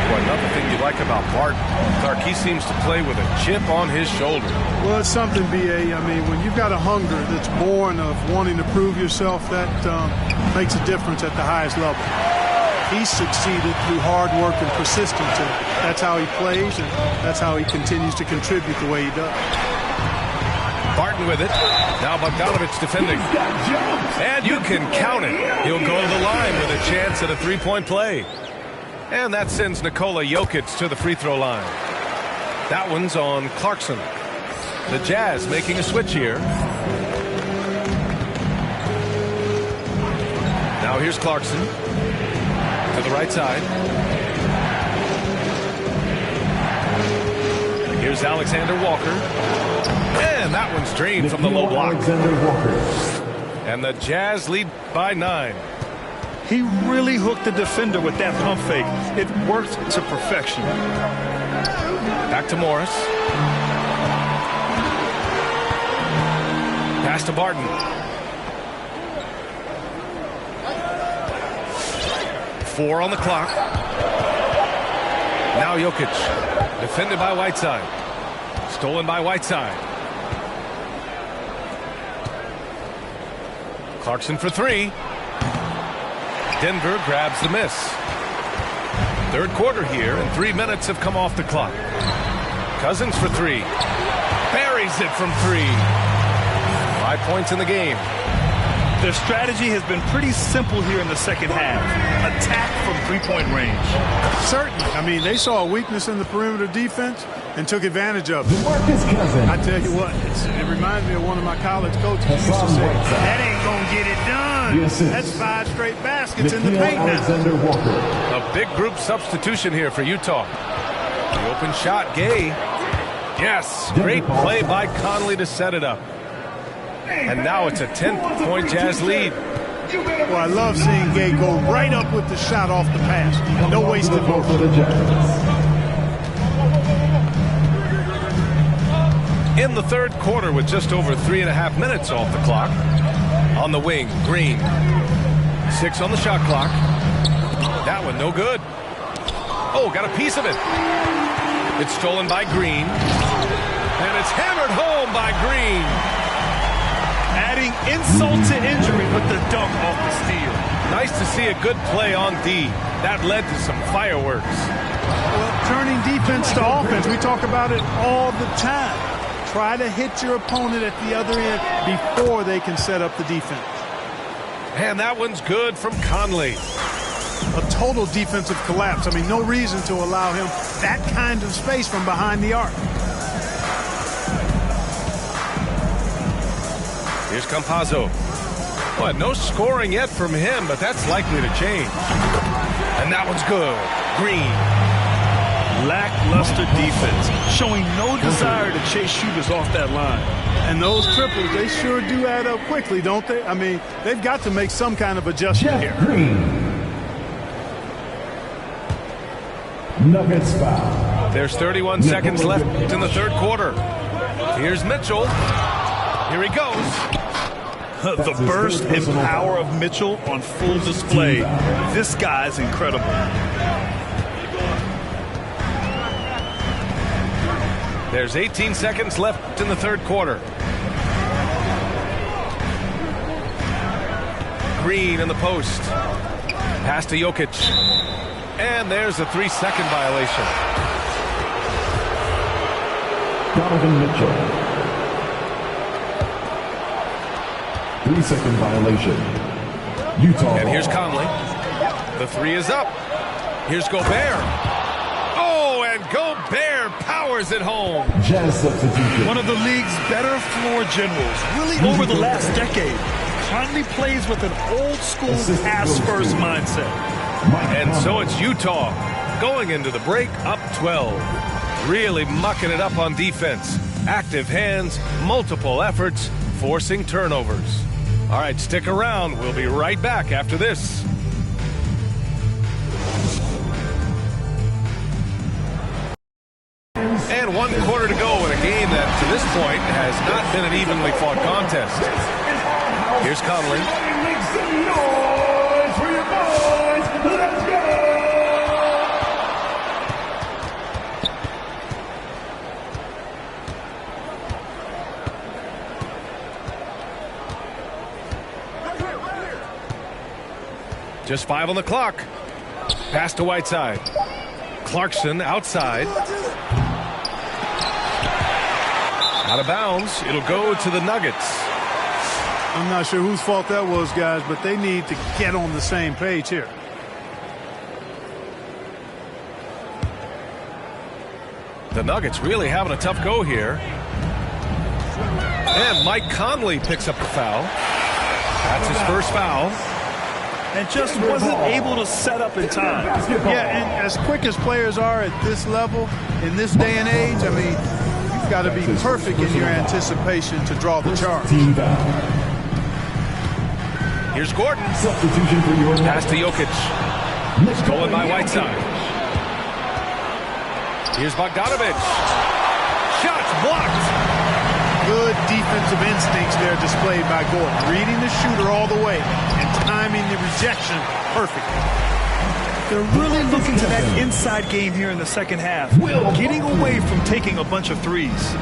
Well, another thing you like about Barton, Clark, he seems to play with a chip on his shoulder. Well, it's something, B.A. I mean, when you've got a hunger that's born of wanting to prove yourself, that makes a difference at the highest level. He's succeeded through hard work and persistence, and that's how he plays, and that's how he continues to contribute the way he does. Barton with it. Now Bogdanovic defending. And you can count it. He'll go to the line with a chance at a three-point play. And that sends Nikola Jokic to the free throw line. That one's on Clarkson. The Jazz making a switch here. Now here's Clarkson to the right side. Here's Alexander Walker. And that one's drained from the low block. And the Jazz lead by 9. He really hooked the defender with that pump fake. It worked to perfection. Back to Morris. Pass to Barton. Four on the clock. Now Jokic. Defended by Whiteside. Stolen by Whiteside. Clarkson for three. Denver grabs the miss. Third quarter here, and 3 minutes have come off the clock. Cousins for three. Buries it from three. 5 points in the game. Their strategy has been pretty simple here in the second half. Attack from three-point range. Certainly. I mean, they saw a weakness in the perimeter defense and took advantage of it. I tell you what, it reminds me of one of my college coaches who used to say, that ain't going to get it done. That's 5 straight baskets in the paint now. A big group substitution here for Utah. The open shot, Gay. Yes, great play by Conley to set it up. And now it's a 10-point Jazz lead. Well, I love seeing Gay go right up with the shot off the pass. No wasted motion. In the third quarter with just over 3.5 minutes off the clock. On the wing, Green. 6 on the shot clock. That one no good. Oh, got a piece of it. It's stolen by Green. And it's hammered home by Green. Adding insult to injury with the dunk off the steal. Nice to see a good play on D. That led to some fireworks. Well, turning defense to offense, we talk about it all the time. Try to hit your opponent at the other end before they can set up the defense. And that one's good from Conley. A total defensive collapse. I mean, no reason to allow him that kind of space from behind the arc. Here's Campazzo. Well, no scoring yet from him, but that's likely to change. And that one's good. Green. Lackluster defense, showing no desire to chase shooters off that line. And those triples, they sure do add up quickly, don't they? I mean, they've got to make some kind of adjustment here. Green. Nuggets foul. There's 31 seconds left in the third quarter. Here's Mitchell. Here he goes. The burst and power of Mitchell on full display. This guy's incredible. There's 18 seconds left in the third quarter. Green in the post. Pass to Jokic. And there's a 3-second violation. Donovan Mitchell. 3-second violation. Utah. And here's Conley. The three is up. Here's Gobert. Oh, and Gobert powers it home. Jazz substitution. One of the league's better floor generals, really over the last decade. Conley plays with an old school pass-first mindset. And so it's Utah going into the break up 12. Really mucking it up on defense. Active hands, multiple efforts, forcing turnovers. All right, stick around. We'll be right back after this. And 1 quarter to go in a game that, to this point, has not been an evenly fought contest. Here's Conley. Just 5 on the clock. Pass to Whiteside. Clarkson outside. Out of bounds. It'll go to the Nuggets. I'm not sure whose fault that was, guys, but they need to get on the same page here. The Nuggets really having a tough go here. And Mike Conley picks up the foul. That's his first foul. And just wasn't able to set up in time. Yeah, and as quick as players are at this level, in this day and age, I mean, you've got to be perfect in your anticipation to draw the charge. Here's Gordon. Pass to Jokic. Stolen by Whiteside. Here's Bogdanović. Shots blocked. Good defensive instincts there displayed by Gordon. Reading the shooter all the way and timing the rejection perfectly. They're really looking to that inside game here in the second half. Getting away from taking a bunch of threes.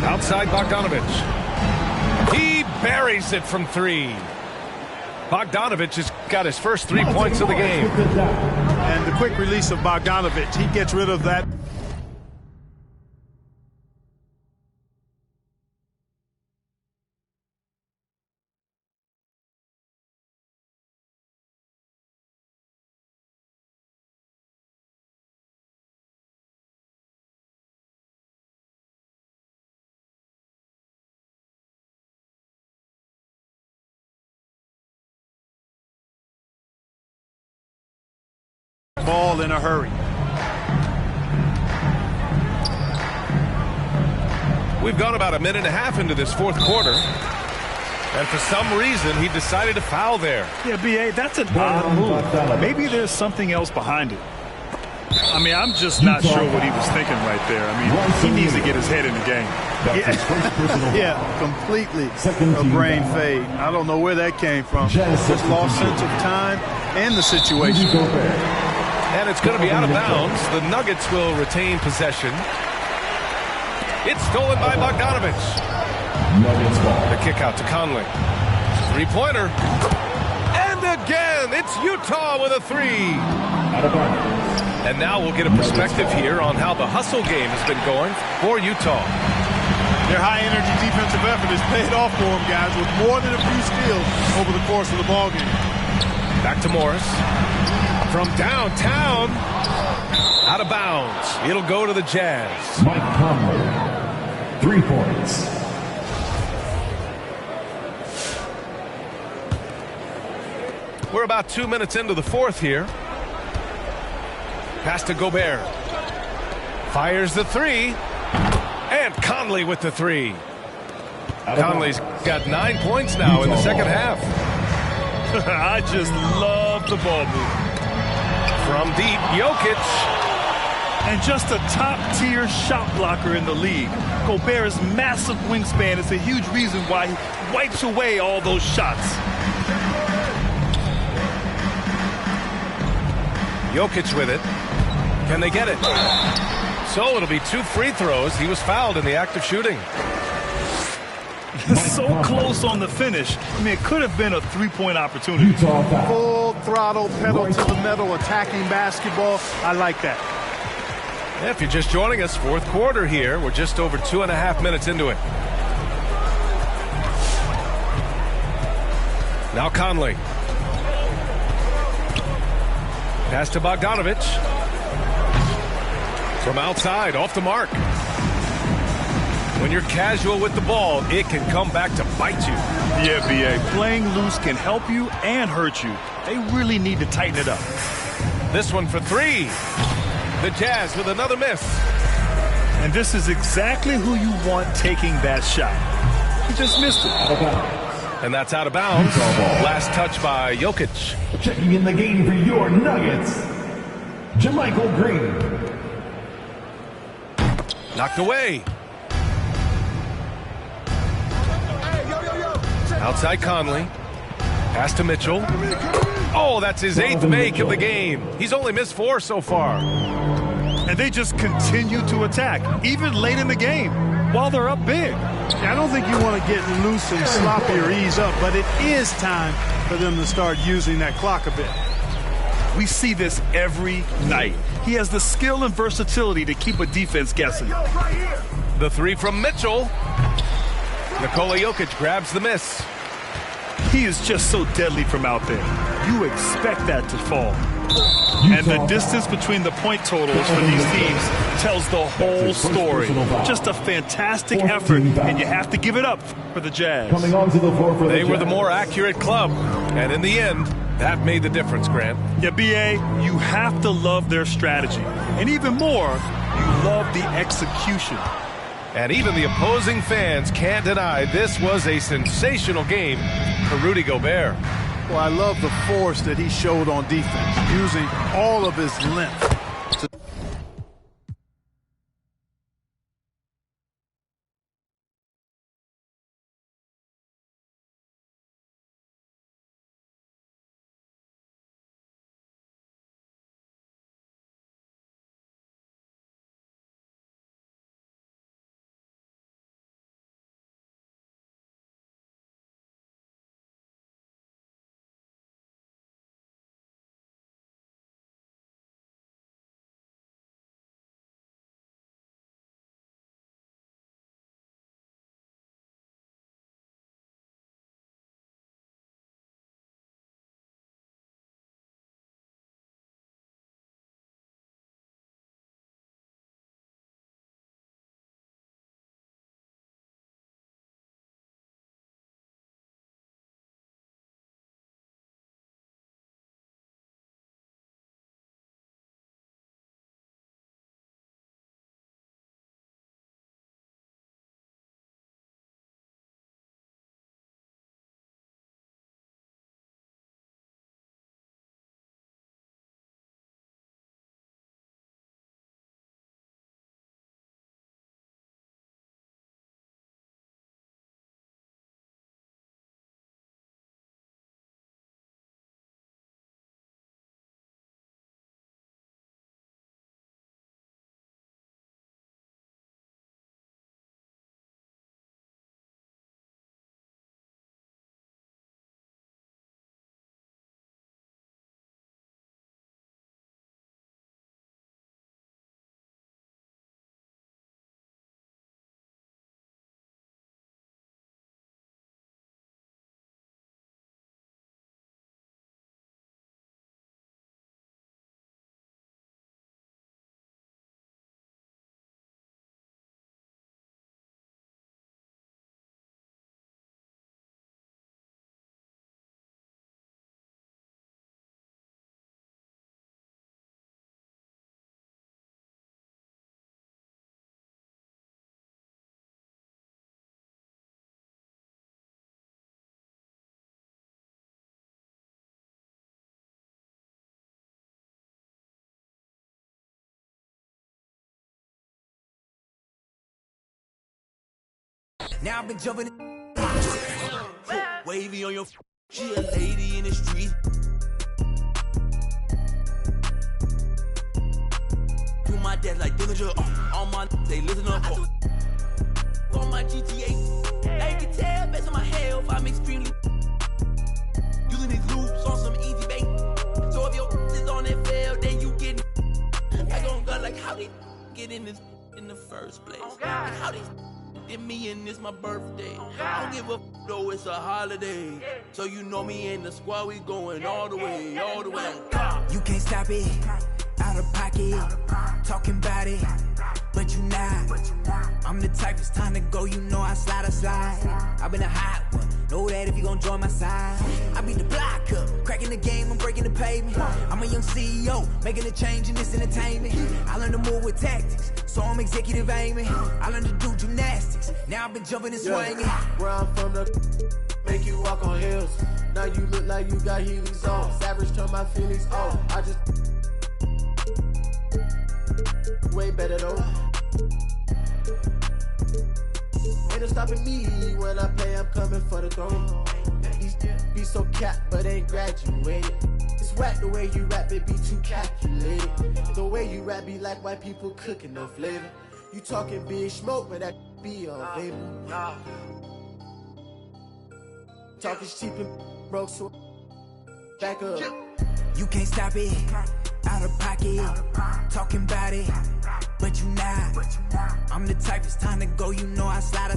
Outside Bogdanović. He buries it from 3. Bogdanović has got his first 3 points of the game. And the quick release of Bogdanović, he gets rid of that. Ball in a hurry. We've gone about a minute and a half into this fourth quarter. And for some reason, he decided to foul there. Yeah, B.A., that's an odd move. Maybe there's something else behind it. I mean, I'm just not sure what he was thinking right there. I mean, he needs to get his head in the game. Yeah, completely a brain fade. I don't know where that came from. Just lost sense of time and the situation. And it's going to be out of bounds. The Nuggets will retain possession. It's stolen by Bogdanović. The kick out to Conley. 3-pointer. And again, it's Utah with a 3. And now we'll get a perspective here on how the hustle game has been going for Utah. Their high-energy defensive effort has paid off for them, guys, with more than a few steals over the course of the ballgame. Back to Morris. From downtown. Out of bounds. It'll go to the Jazz. Mike Conley, 3 points. We're about 2 minutes into the fourth here. Pass to Gobert. Fires the 3. And Conley with the 3. Conley's got 9 points now in the second half. I just love the ball movement. From deep, Jokic. And just a top-tier shot blocker in the league. Gobert's massive wingspan is a huge reason why he wipes away all those shots. Jokic with it. Can they get it? So it'll be 2 free throws. He was fouled in the act of shooting. So close on the finish. I mean, it could have been a 3-point opportunity. Full throttle, pedal to the metal, attacking basketball. I like that. Yeah, if you're just joining us, fourth quarter here. We're just over 2.5 minutes into it. Now Conley. Pass to Bogdanović. From outside, off the mark. When you're casual with the ball, it can come back to bite you. Yeah, B.A. Playing loose can help you and hurt you. They really need to tighten it up. This one for three. The Jazz with another miss. And this is exactly who you want taking that shot. He just missed it. And that's out of bounds. Last touch by Jokic. Checking in the game for your Nuggets, JaMychal Green. Knocked away. Outside Conley. Pass to Mitchell. Oh, that's his 8th make of the game. He's only missed 4 so far. And they just continue to attack, even late in the game, while they're up big. Yeah, I don't think you want to get loose and sloppy or ease up, but it is time for them to start using that clock a bit. We see this every night. He has the skill and versatility to keep a defense guessing. The 3 from Mitchell. Nikola Jokic grabs the miss. He is just so deadly from out there. You expect that to fall. And the distance between the point totals for these teams tells the whole story. Just a fantastic effort, and you have to give it up for the Jazz. Coming onto the floor for They were the more accurate club, and in the end, that made the difference, Grant. Yeah, B.A., you have to love their strategy. And even more, you love the execution. And even the opposing fans can't deny this was a sensational game for Rudy Gobert. Well, I love the force that he showed on defense, using all of his length. Now I've been jumping wavy on your she a lady in the street. Do my dad like Dillinger. On my they listen up. On my GTA. They can tell based on my health I'm extremely using these loops on some easy bait. So if your is on that fail, then you get I gon' go like how they get in this in the first place. Like how they did me and it's my birthday. I don't give a though it's a holiday. So you know me and the squad, we going all the way, all the way. You can't stop it, out of pocket, talking about it. but you not. I'm the type, it's time to go, you know I slide. I've been a hot one, know that if you gon' join my side. I beat the block up, cracking the game, I'm breaking the pavement. I'm a young CEO, making a change in this entertainment. I learned to move with tactics, so I'm executive aiming. I learned to do gymnastics, now I've been jumping and swinging. Where I'm from, the make you walk on hills. Now you look like you got Heelys on. Savage turn my feelings off. I just way better though. Ain't no stopping me when I play, I'm coming for the throne. These be so capped, but ain't graduated. It's whack the way you rap, it be too calculated. The way you rap be like white people cooking no flavor. You talking big smoke, but that be on vapor. Talking cheap and broke, so back up. You can't stop it, out of pocket, talking about it, but you not. I'm the type, it's time to go, you know I slide.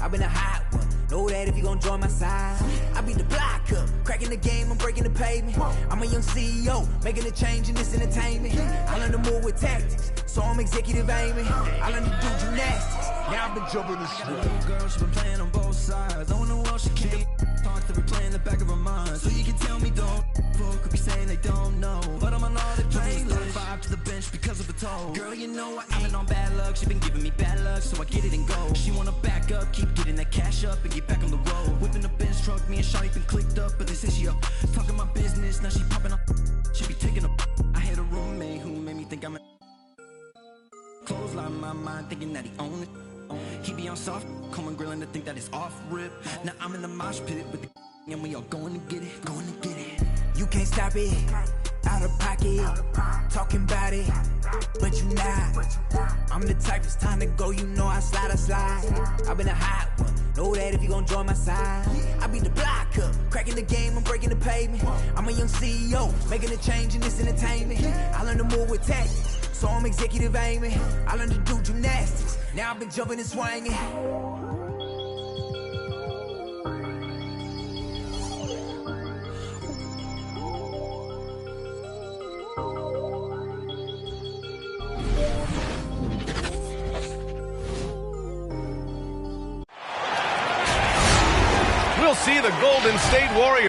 I've been a hot one, know that if you gon' join my side. I beat the block up, cracking the game, I'm breaking the pavement. I'm a young CEO, making a change in this entertainment. I learned to move with tactics, so I'm executive aiming. I learned to do gymnastics, now I've been jumping the shit. Little girl, she been playing on both sides. Don't know what she keep talk to replay in the back of her mind. So you can tell me don't fuck, could be saying they don't know, but I'm on all the playlist. Vibe to the bench because of the toe. Girl, you know I've been on bad luck. She been giving me bad luck, so I get it and go. She wanna back up, keep getting that cash up and get back on the road. Whipping the Benz truck, me and Shawty been clicked up, but they say she up talking my business. Now she popping up, she be taking up. I had a roommate who made me think I'm a clothesline my mind, thinking that he owned it. He be on soft, come on grilling to think that it's off rip. Now I'm in the mosh pit with the and we all going to get it. You can't stop it, out of pocket, talking about it, but you not. I'm the type, it's time to go, you know I slide. I've been a hot one, know that if you gon' join my side. I beat the block up, cracking the game, I'm breaking the pavement. I'm a young CEO, making a change in this entertainment. I learned to move with tactics, so I'm executive aiming. I learned to do gymnastics, now I've been jumping and swinging. We'll see the Golden State Warriors.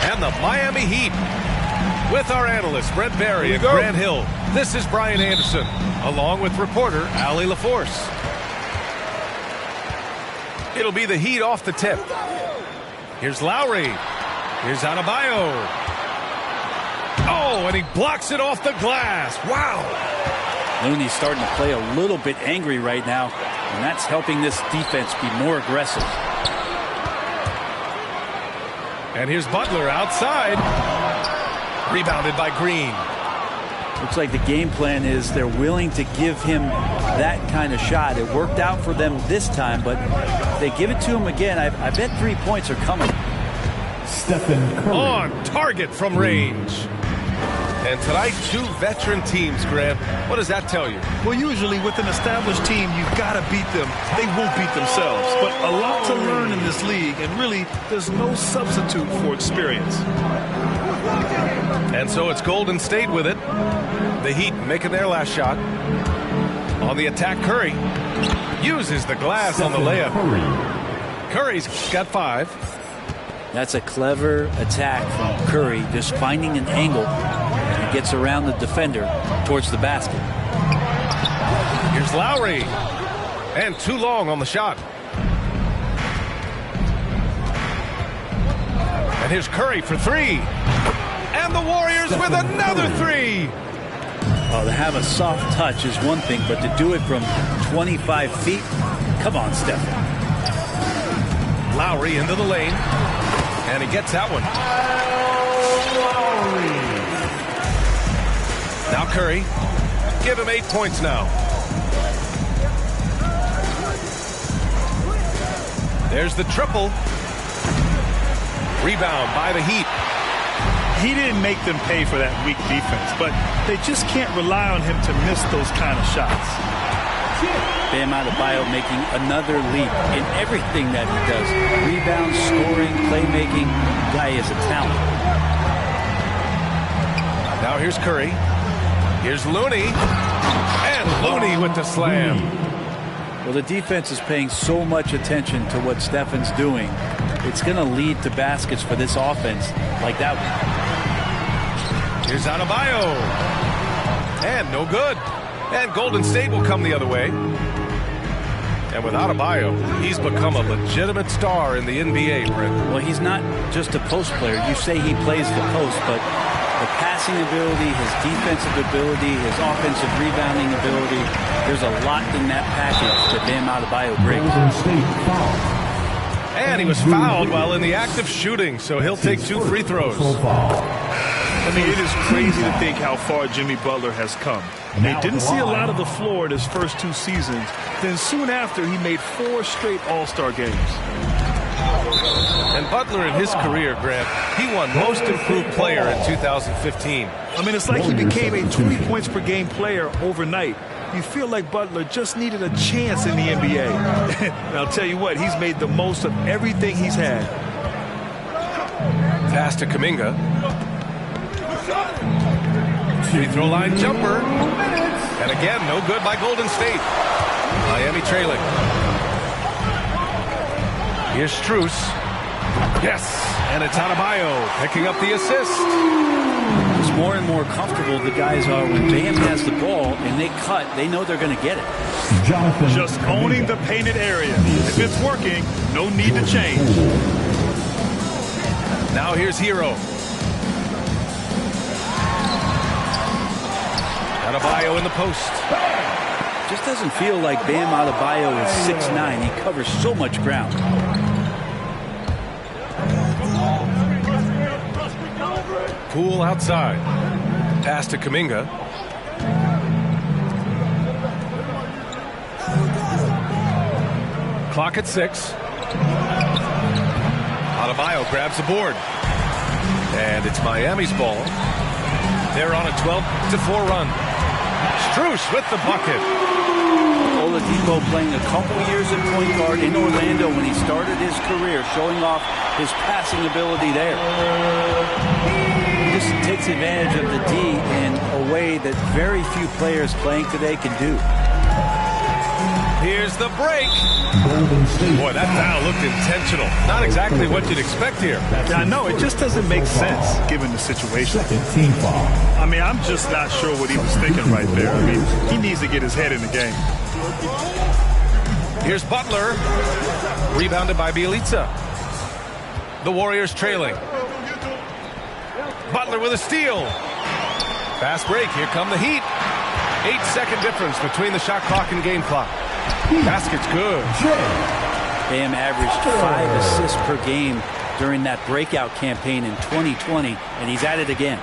And the Miami Heat with our analysts Brent Barry and Grant Hill. This is Brian Anderson along with reporter Allie LaForce. It'll be the Heat off the tip. Here's Lowry. Here's Adebayo. Oh, and he blocks it off the glass. Wow. Looney's starting to play a little bit angry right now, and that's helping this defense be more aggressive. And here's Butler outside. Rebounded by Green. Looks like the game plan is they're willing to give him that kind of shot. It worked out for them this time, but if they give it to him again, I bet 3 points are coming. Stephen Curry. On target from range. And tonight, 2 veteran teams, Grant. What does that tell you? Well, usually with an established team, you've got to beat them. They won't beat themselves. But a lot to learn in this league, and really, there's no substitute for experience. And so it's Golden State with it. The Heat making their last shot. On the attack, Curry uses the glass on the layup. Curry's got 5. That's a clever attack from Curry, just finding an angle. He gets around the defender towards the basket. Here's Lowry. And too long on the shot. And here's Curry for 3. And the Warriors with another 3. Oh, to have a soft touch is one thing, but to do it from 25 feet, come on, Stephen. Lowry into the lane. And he gets that one. Now Curry. Give him 8 points now. There's the triple. Rebound by the Heat. He didn't make them pay for that weak defense, but they just can't rely on him to miss those kind of shots. Bam Adebayo making another leap in everything that he does. Rebound, scoring, playmaking. Guy is a talent. Now here's Curry. Here's Looney. And Looney with the slam. Well, the defense is paying so much attention to what Stephen's doing. It's going to lead to baskets for this offense like that one. Here's Adebayo. And no good. And Golden State will come the other way. And with Adebayo, he's become a legitimate star in the NBA, Brent. Well, he's not just a post player. You say he plays the post, but the passing ability, his defensive ability, his offensive rebounding ability, there's a lot in that package that Bam Adebayo brings. And he was fouled while in the act of shooting, so he'll take 2 free throws. I mean, it is crazy to think how far Jimmy Butler has come. He didn't see a lot of the floor in his first 2 seasons. Then soon after, he made 4 straight All-Star games. And Butler in his career, Grant, he won Most Improved Player in 2015. I mean, it's like he became a 20 points per game player overnight. You feel like Butler just needed a chance in the NBA. And I'll tell you what, he's made the most of everything he's had. Pass to Kuminga. Free throw line jumper. And again, no good by Golden State. Miami trailing. Here's Strus. Yes, and it's Adebayo picking up the assist. It's more and more comfortable the guys are when Bam has the ball and they cut. They know they're going to get it. Just owning the painted area. If it's working, no need to change. Now here's Hero. Adebayo in the post. Just doesn't feel like Bam Adebayo is 6'9". He covers so much ground. Poole outside. Pass to Kuminga. Clock at 6. Adebayo grabs the board. And it's Miami's ball. They're on a 12-4 run. Strus with the bucket. Oladipo playing a couple years at point guard in Orlando when he started his career, showing off his passing ability there. He just takes advantage of the D in a way that very few players playing today can do. Here's the break. Boy, that foul looked intentional. Not exactly what you'd expect here. I know, it just doesn't make sense given the situation. I mean, I'm just not sure what he was thinking right there. I mean, he needs to get his head in the game. Here's Butler. Rebounded by Bjelica. The Warriors trailing. Butler with a steal. Fast break. Here come the Heat. 8-second difference between the shot clock and game clock. Basket's good. Bam averaged 5 assists per game during that breakout campaign in 2020, and he's at it again.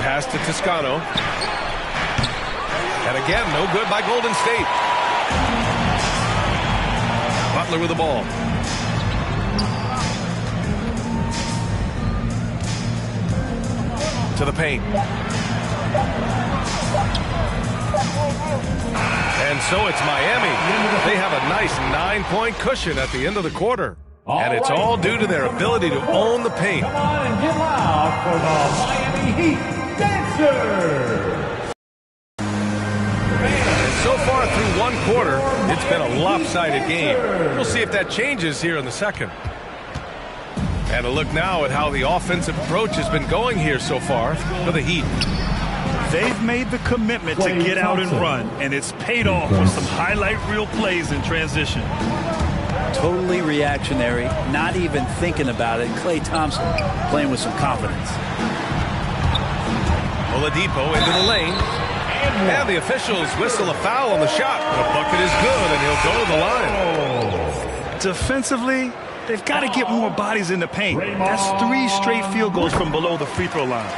Pass to Toscano. And again, no good by Golden State. Butler with the ball. to the paint. And so it's Miami. They have a nice 9-point cushion at the end of the quarter. And it's all due to their ability to own the paint. Come on and get loud for the Miami Heat Dancers. And so far through one quarter, it's been a lopsided game. We'll see if that changes here in the second. And a look now at how the offensive approach has been going here so far for the Heat. They've made the commitment to get out and run, and it's paid off with some highlight reel plays in transition. Totally reactionary, not even thinking about it. Klay Thompson playing with some confidence. Oladipo into the lane. And the officials whistle a foul on the shot. The bucket is good, and he'll go to the line. Defensively, they've got to get more bodies in the paint. That's 3 straight field goals from below the free throw line.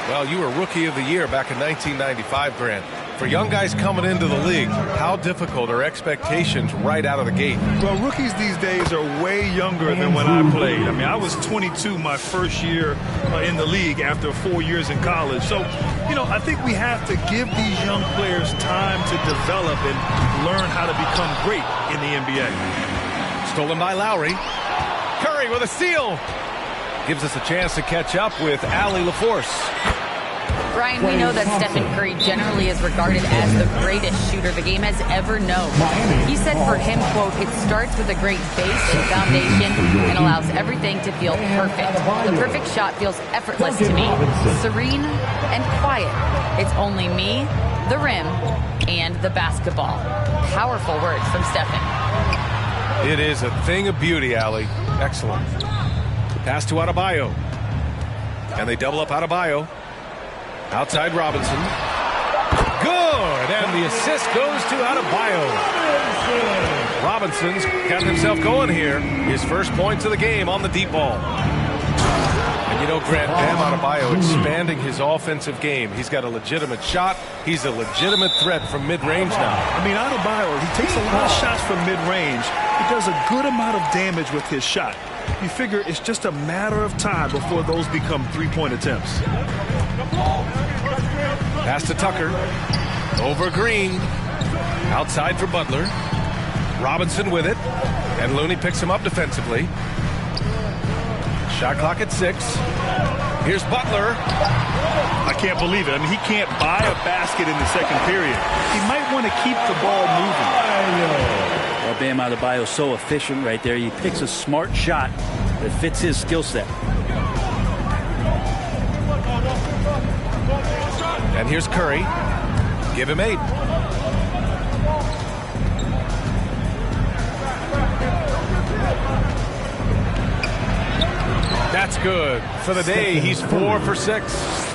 Well, you were Rookie of the Year back in 1995, Grant. For young guys coming into the league, how difficult are expectations right out of the gate? Well, rookies these days are way younger than when I played. I mean, I was 22 my first year in the league after 4 years in college. So, you know, I think we have to give these young players time to develop and learn how to become great in the NBA. Stolen by Lowry. Curry with a steal. Gives us a chance to catch up with Allie LaForce. Brian, we know that Stephen Curry generally is regarded as the greatest shooter the game has ever known. He said for him, quote, it starts with a great base and foundation and allows everything to feel perfect. The perfect shot feels effortless to me, serene and quiet. It's only me, the rim, and the basketball. Powerful words from Stephen. It is a thing of beauty, Allie. Excellent. Pass to Adebayo. And they double up Adebayo. Outside Robinson. Good! And the assist goes to Adebayo. Robinson's got himself going here. His first points of the game on the deep ball. And you know, Grant, Bam Adebayo expanding his offensive game. He's got a legitimate shot. He's a legitimate threat from mid-range now. I mean, Adebayo, he takes a lot of shots from mid-range. He does a good amount of damage with his shot. You figure it's just a matter of time before those become three-point attempts. Pass to Tucker. Over Green. Outside for Butler. Robinson with it. And Looney picks him up defensively. Shot clock at 6. Here's Butler. I can't believe it. I mean, he can't buy a basket in the second period. He might want to keep the ball moving. Well, Bam Adebayo so efficient right there. He picks a smart shot that fits his skill set. And here's Curry. Give him 8. That's good. For the day, he's 4 for 6.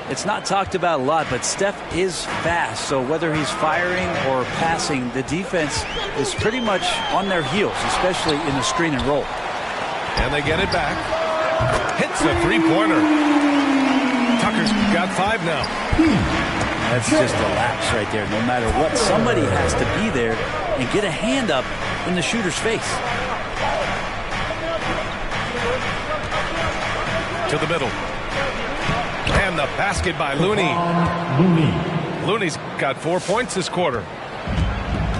It's not talked about a lot, but Steph is fast. So whether he's firing or passing, the defense is pretty much on their heels, especially in the screen and roll. And they get it back. Hits a three-pointer. Tucker's got 5 now. That's just a lapse right there. No matter what, somebody has to be there and get a hand up in the shooter's face. To the middle. And the basket by Looney. Looney's got 4 points this quarter.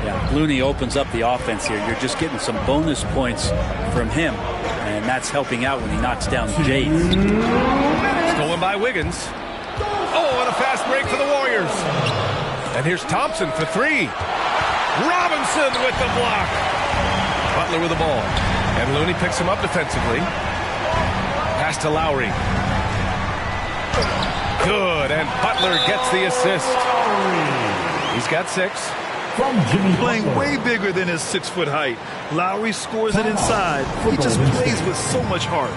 Yeah, Looney opens up the offense here. You're just getting some bonus points from him, and that's helping out when he knocks down Jays. Stolen by Wiggins. Oh, and a fast break for the Warriors. And here's Thompson for 3. Robinson with the block. Butler with the ball. And Looney picks him up defensively. Pass to Lowry. Good, and Butler gets the assist. He's got 6. Playing way bigger than his 6-foot height. Lowry scores it inside. He just plays with so much heart.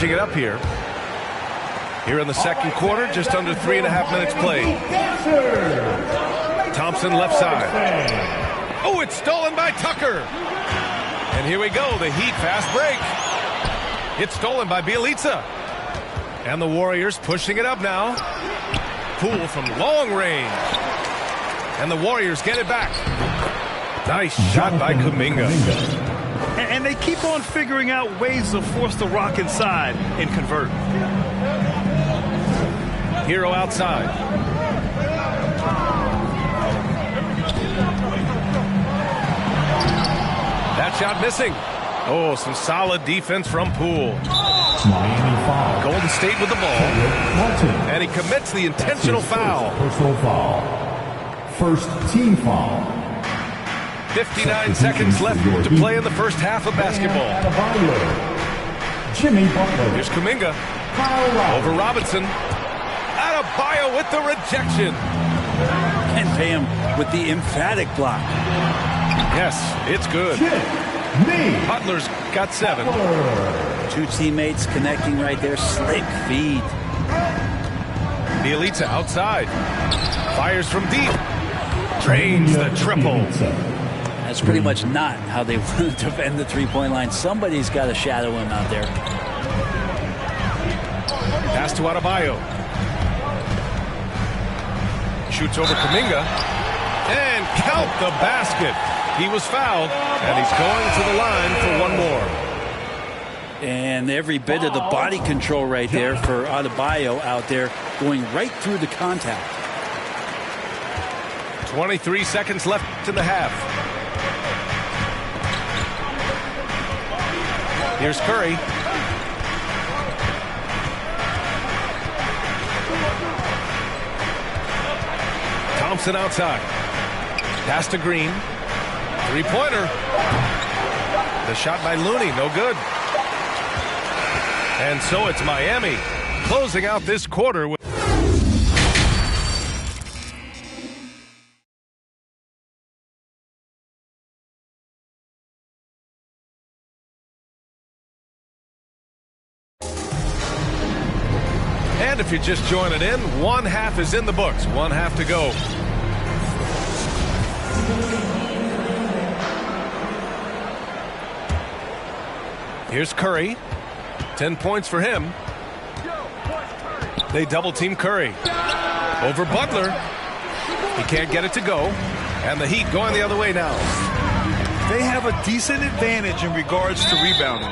mixing it up here. Here in the second quarter, just under 3.5 minutes played. Thompson left side. Oh, it's stolen by Tucker. And here we go, the Heat fast break. It's stolen by Bjelica. And the Warriors pushing it up now. Poole from long range. And the Warriors get it back. Nice shot by Kuminga. And they keep on figuring out ways to force the Rock inside and convert. Hero outside. That shot missing. Oh, some solid defense from Poole. Miami foul. Golden State with the ball. And he commits the intentional foul. Personal foul. First team foul. 59 seconds left to play in the first half of basketball. Jimmy Butler. Here's Kuminga. Over Robinson. Adebayo with the rejection. And Bam with the emphatic block. Yes, it's good. Butler's got 7. Two teammates connecting right there. Slick feed. Bjelica outside. Fires from deep. Drains the triple. That's pretty much not how they want to defend the three-point line. Somebody's got to shadow him out there. Pass to Adebayo. Shoots over Kuminga. And count the basket. He was fouled, and he's going to the line for one more. And every bit of the body control right there for Adebayo out there, going right through the contact. 23 seconds left in the half. Here's Curry. Thompson outside. Pass to Green. Three-pointer. The shot by Looney, no good. And so it's Miami closing out this quarter with And if you're just joining in, one half is in the books. One half to go. Here's Curry. 10 points for him. They double team Curry. Over Butler. He can't get it to go. And the Heat going the other way now. They have a decent advantage in regards to rebounding.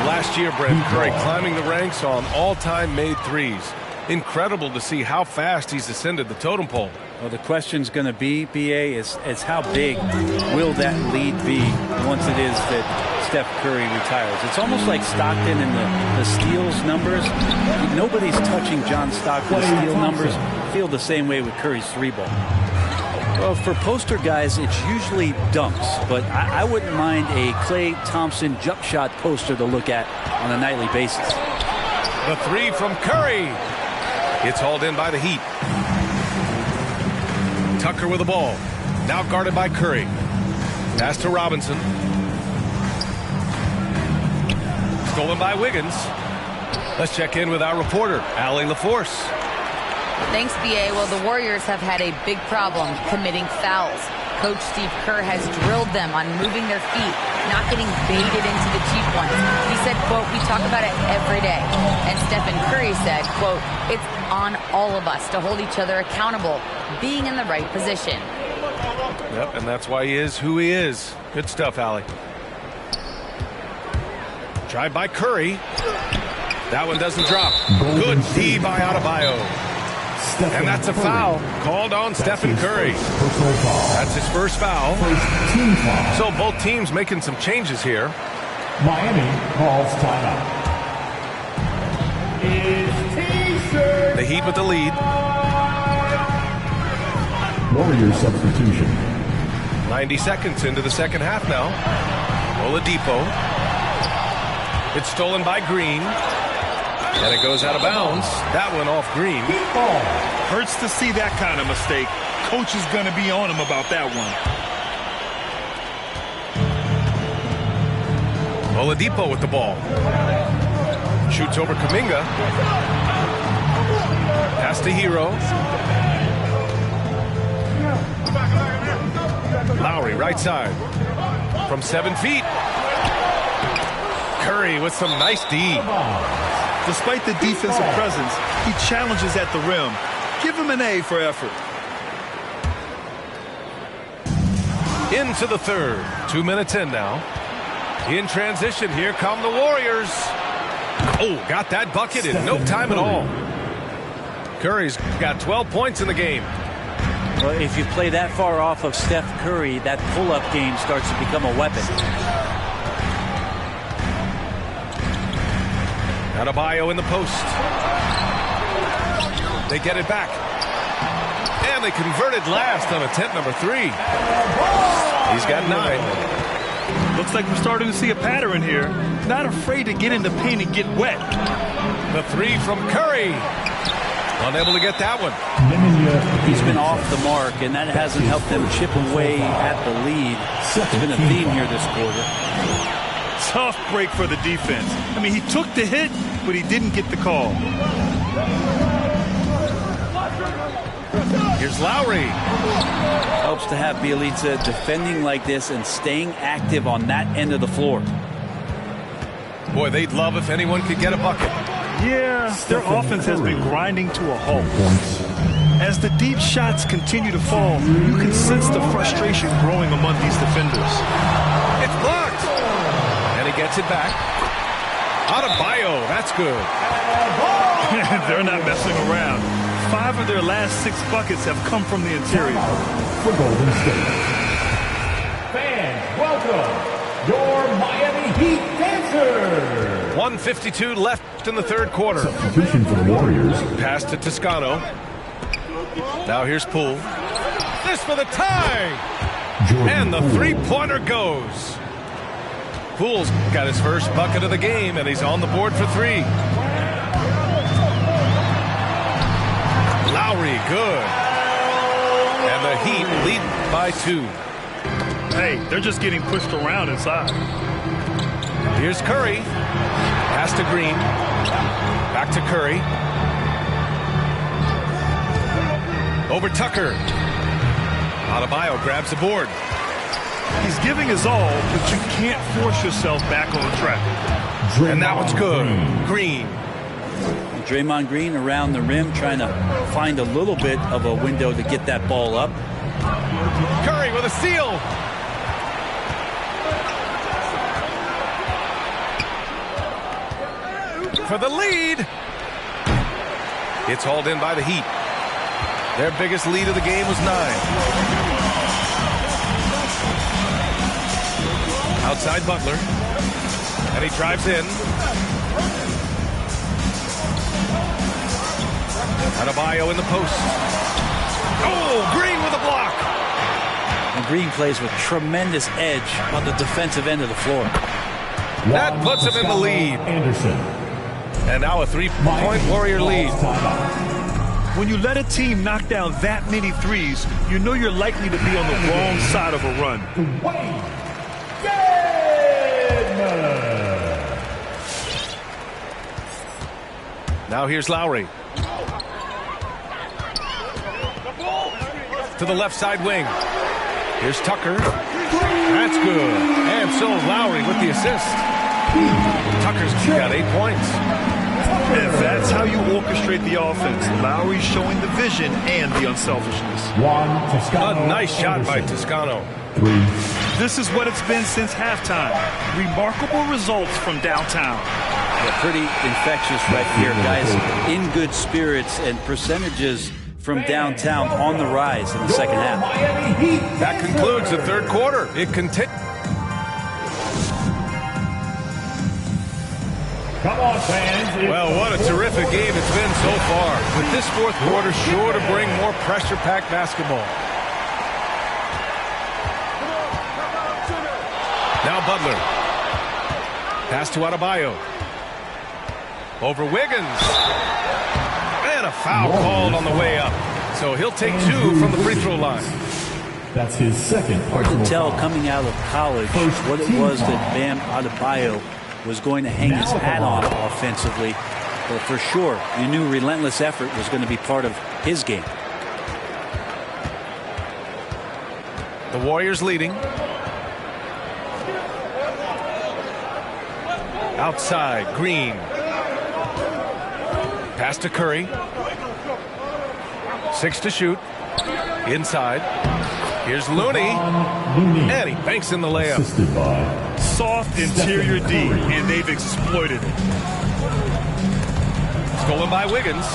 Last year, Brent, Curry climbing the ranks on all-time made threes. Incredible to see how fast he's ascended the totem pole. Well, the question's going to be, BA, is how big will that lead be once it is that Steph Curry retires? It's almost like Stockton and the steals numbers. Nobody's touching John Stockton's steal numbers. I feel the same way with Curry's three ball. Well, for poster guys, it's usually dunks, but I wouldn't mind a Klay Thompson jump shot poster to look at on a nightly basis. The three from Curry. It's hauled in by the Heat. Tucker with the ball. Now guarded by Curry. Pass to Robinson. Stolen by Wiggins. Let's check in with our reporter, Allie LaForce. Thanks, BA. Well, the Warriors have had a big problem committing fouls. Coach Steve Kerr has drilled them on moving their feet, not getting baited into the cheap ones. He said, quote, "We talk about it every day." And Stephen Curry said, quote, "It's on all of us to hold each other accountable, being in the right position." Yep, and that's why he is who he is. Good stuff, Allie. Tried by Curry. That one doesn't drop. Good D by Adebayo. And that's a foul called on Stephen Curry. That's his first foul. So both teams making some changes here. Miami calls timeout. The Heat with the lead. Warriors substitution. 90 seconds into the second half now. Oladipo. It's stolen by Green. And it goes out of bounds. That one off Green. Hurts to see that kind of mistake. Coach is going to be on him about that one. Oladipo with the ball. Shoots over Kuminga. Pass to Hero. Lowry, right side. From 7 feet. Curry with some nice D. Despite the defensive presence, he challenges at the rim. Give him an A for effort. Into the third. 2 minutes in now. In transition, here come the Warriors. Oh, got that bucket in no time at all. Curry's got 12 points in the game. Well, if you play that far off of Steph Curry, that pull-up game starts to become a weapon. Adebayo in the post. They get it back. And they converted last on attempt number 3. He's got 9. Looks like we're starting to see a pattern here. Not afraid to get in the paint and get wet. The 3 from Curry. Unable to get that one. He's been off the mark, and that hasn't helped them chip away at the lead. It's been a theme here this quarter. Tough break for the defense. I mean, he took the hit, but he didn't get the call. Here's Lowry. Helps to have Bjelica defending like this and staying active on that end of the floor. Boy, they'd love if anyone could get a bucket. Yeah, their offense has been grinding to a halt. As the deep shots continue to fall, you can sense the frustration growing among these defenders. It's blocked. And he gets it back. Adebayo, that's good. They're not messing around. 5 of their last 6 buckets have come from the interior. For Golden State. Fans, welcome your Miami Heat dancers. 1:52 left in the third quarter. Substitution for the Warriors. Pass to Toscano. Now here's Poole. This for the tie. And the three-pointer goes. Poole's got his first bucket of the game, and he's on the board for 3. Lowry, good. And the Heat lead by 2. Hey, they're just getting pushed around inside. Here's Curry. Pass to Green. Back to Curry. Over Tucker. Adebayo grabs the board. He's giving his all, but you can't force yourself back on track. And that one's good. Green. Draymond Green around the rim trying to find a little bit of a window to get that ball up. Curry with a steal. For the lead. It's hauled in by the Heat. Their biggest lead of the game was 9. Outside Butler. And he drives in. Adebayo in the post. Oh, Green with a block. And Green plays with tremendous edge on the defensive end of the floor. That puts him in the lead. Anderson. And now a 3-point Warrior lead. When you let a team knock down that many threes, you know you're likely to be on the wrong side of a run. Now here's Lowry. To the left side wing. Here's Tucker. That's good. And so Lowry with the assist. Tucker's got 8 points. And that's how you orchestrate the offense. Lowry showing the vision and the unselfishness. A nice shot by Toscano. This is what it's been since halftime. Remarkable results from downtown. Yeah, pretty infectious right here, guys. In good spirits and percentages from downtown on the rise in the second half. That concludes the third quarter. It continues. Come on, fans. Well, what a terrific game it's been so far. With this fourth quarter sure to bring more pressure-packed basketball. Now Butler. Pass to Adebayo. Over Wiggins. And a foul called on the way up. So he'll take 2 from the free throw line. That's his second. Hard to tell coming out of college what it was that Bam Adebayo was going to hang his hat on offensively. But for sure, you knew relentless effort was going to be part of his game. The Warriors leading. Outside, Green. Pass to Curry. 6 to shoot. Inside. Here's Looney. And he banks in the layup. Soft interior D, and they've exploited it. Stolen by Wiggins.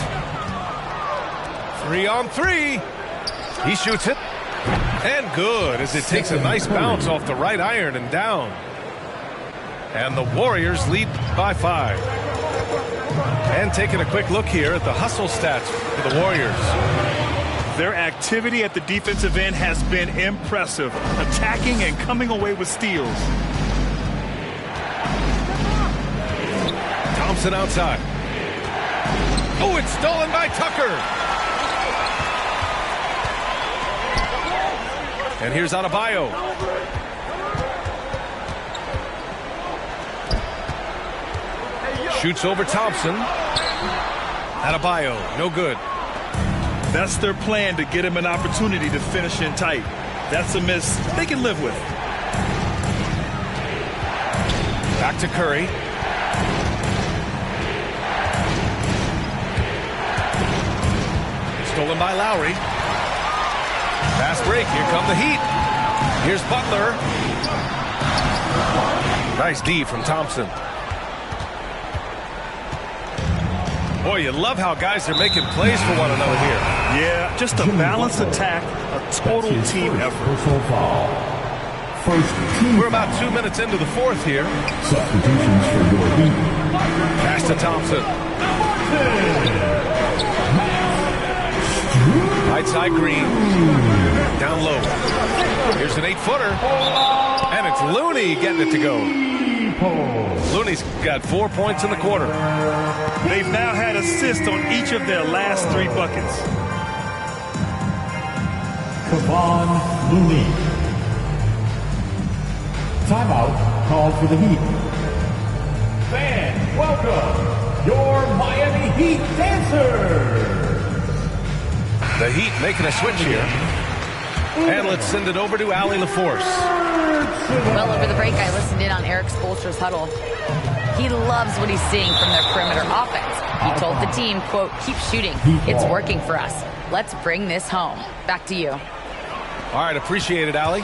3-on-3. He shoots it. And good, as it takes a nice bounce off the right iron and down. And the Warriors lead by 5. And taking a quick look here at the hustle stats for the Warriors. Their activity at the defensive end has been impressive, attacking and coming away with steals. Thompson outside. Oh, it's stolen by Tucker. And here's Adebayo. Shoots over Thompson. Adebayo, no good. That's their plan, to get him an opportunity to finish in tight. That's a miss they can live with. Back to Curry. Stolen by Lowry. Fast break. Here come the Heat. Here's Butler. Nice D from Thompson. Boy, you love how guys are making plays for one another here. Yeah, just a balanced attack, a total team effort. We're about 2 minutes into the fourth here. Substitutions for your Heat. Pass to Thompson. Right side Green. Down low. Here's an 8-footer. And it's Looney getting it to go. Looney's got 4 points in the quarter. They've now had assists on each of their last 3 buckets. Kevon Looney. Timeout called for the Heat. Fans, welcome your Miami Heat dancers. The Heat making a switch here. And let's send it over to Allie LaForce. Well, over the break, I listened in on Eric Spoelstra's huddle. He loves what he's seeing from their perimeter offense. He told the team, quote, keep shooting. It's working for us. Let's bring this home. Back to you. All right, appreciate it, Allie.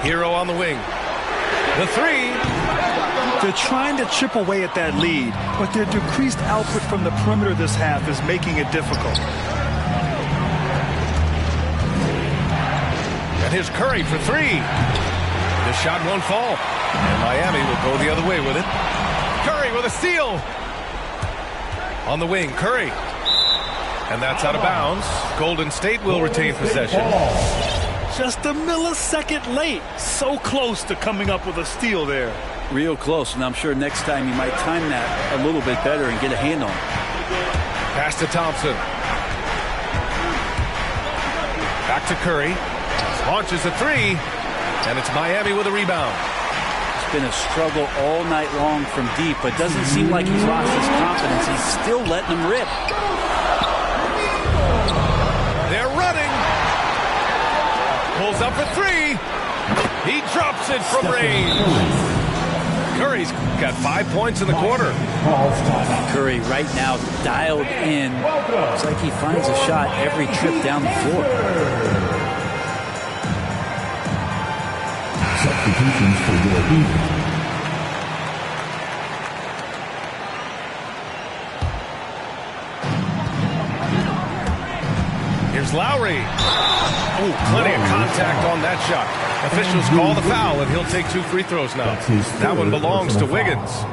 Hero on the wing. The 3. They're trying to chip away at that lead, but their decreased output from the perimeter this half is making it difficult. And here's Curry for 3. This shot won't fall. And Miami will go the other way with it. Curry with a steal. On the wing, Curry. And that's out of bounds. Golden State will retain possession. Just a millisecond late. So close to coming up with a steal there. Real close, and I'm sure next time you might time that a little bit better and get a hand on it. Pass to Thompson. Back to Curry. Launches a 3. And it's Miami with a rebound. It's been a struggle all night long from deep, but doesn't seem like he's lost his confidence. He's still letting them rip. They're running. Pulls up for 3. He drops it from range. Curry's got 5 points in the quarter. Curry right now dialed in. It's like he finds a shot every trip down the floor. Substitutions for your Heat. Here's Lowry. Oh, plenty of contact on that shot. Officials call the foul, and he'll take 2 free throws now. That one belongs to Wiggins.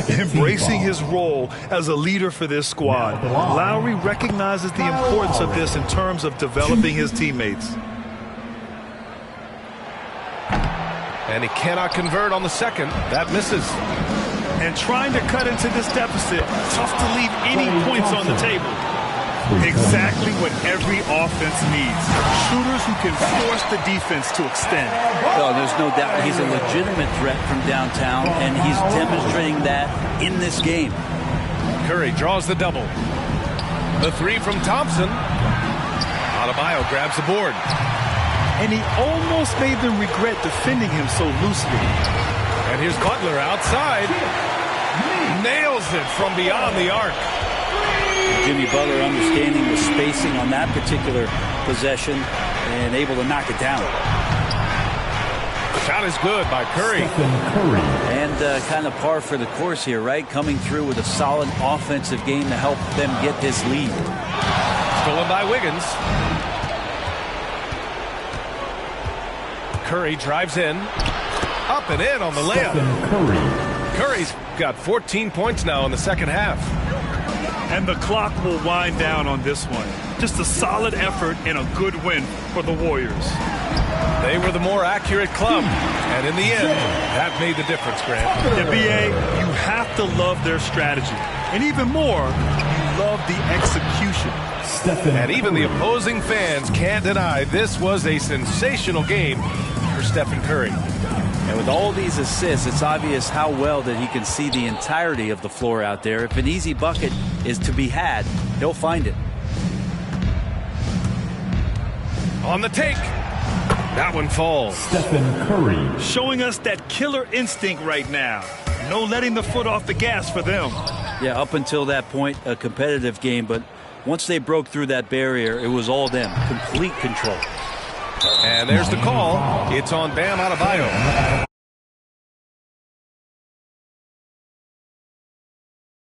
Embracing his role as a leader for this squad, Lowry recognizes the importance of this in terms of developing his teammates. And he cannot convert on the second. That misses. And trying to cut into this deficit, tough to leave any points on the table. Exactly what every offense needs. Shooters who can force the defense to extend. Well, there's no doubt he's a legitimate threat from downtown, and he's demonstrating that in this game. Curry draws the double. The three from Thompson. Adebayo grabs the board. And he almost made them regret defending him so loosely. And here's Butler outside. Nails it from beyond the arc. Jimmy Butler understanding the spacing on that particular possession and able to knock it down. Shot is good by Curry. And kind of par for the course here, right? Coming through with a solid offensive game to help them get this lead. Stolen by Wiggins. Curry drives in. Up and in on the layup. Curry's got 14 points now in the second half. And the clock will wind down on this one. Just a solid effort and a good win for the Warriors. They were the more accurate club. And in the end, that made the difference, Grant. NBA, you have to love their strategy. And even more, you love the execution. And even the opposing fans can't deny this was a sensational game for Stephen Curry. And with all these assists, it's obvious how well that he can see the entirety of the floor out there. If an easy bucket is to be had, he'll find it. On the take. That one falls. Stephen Curry. Showing us that killer instinct right now. No letting the foot off the gas for them. Yeah, up until that point, a competitive game. But once they broke through that barrier, it was all them. Complete control. And there's the call. It's on Bam Adebayo.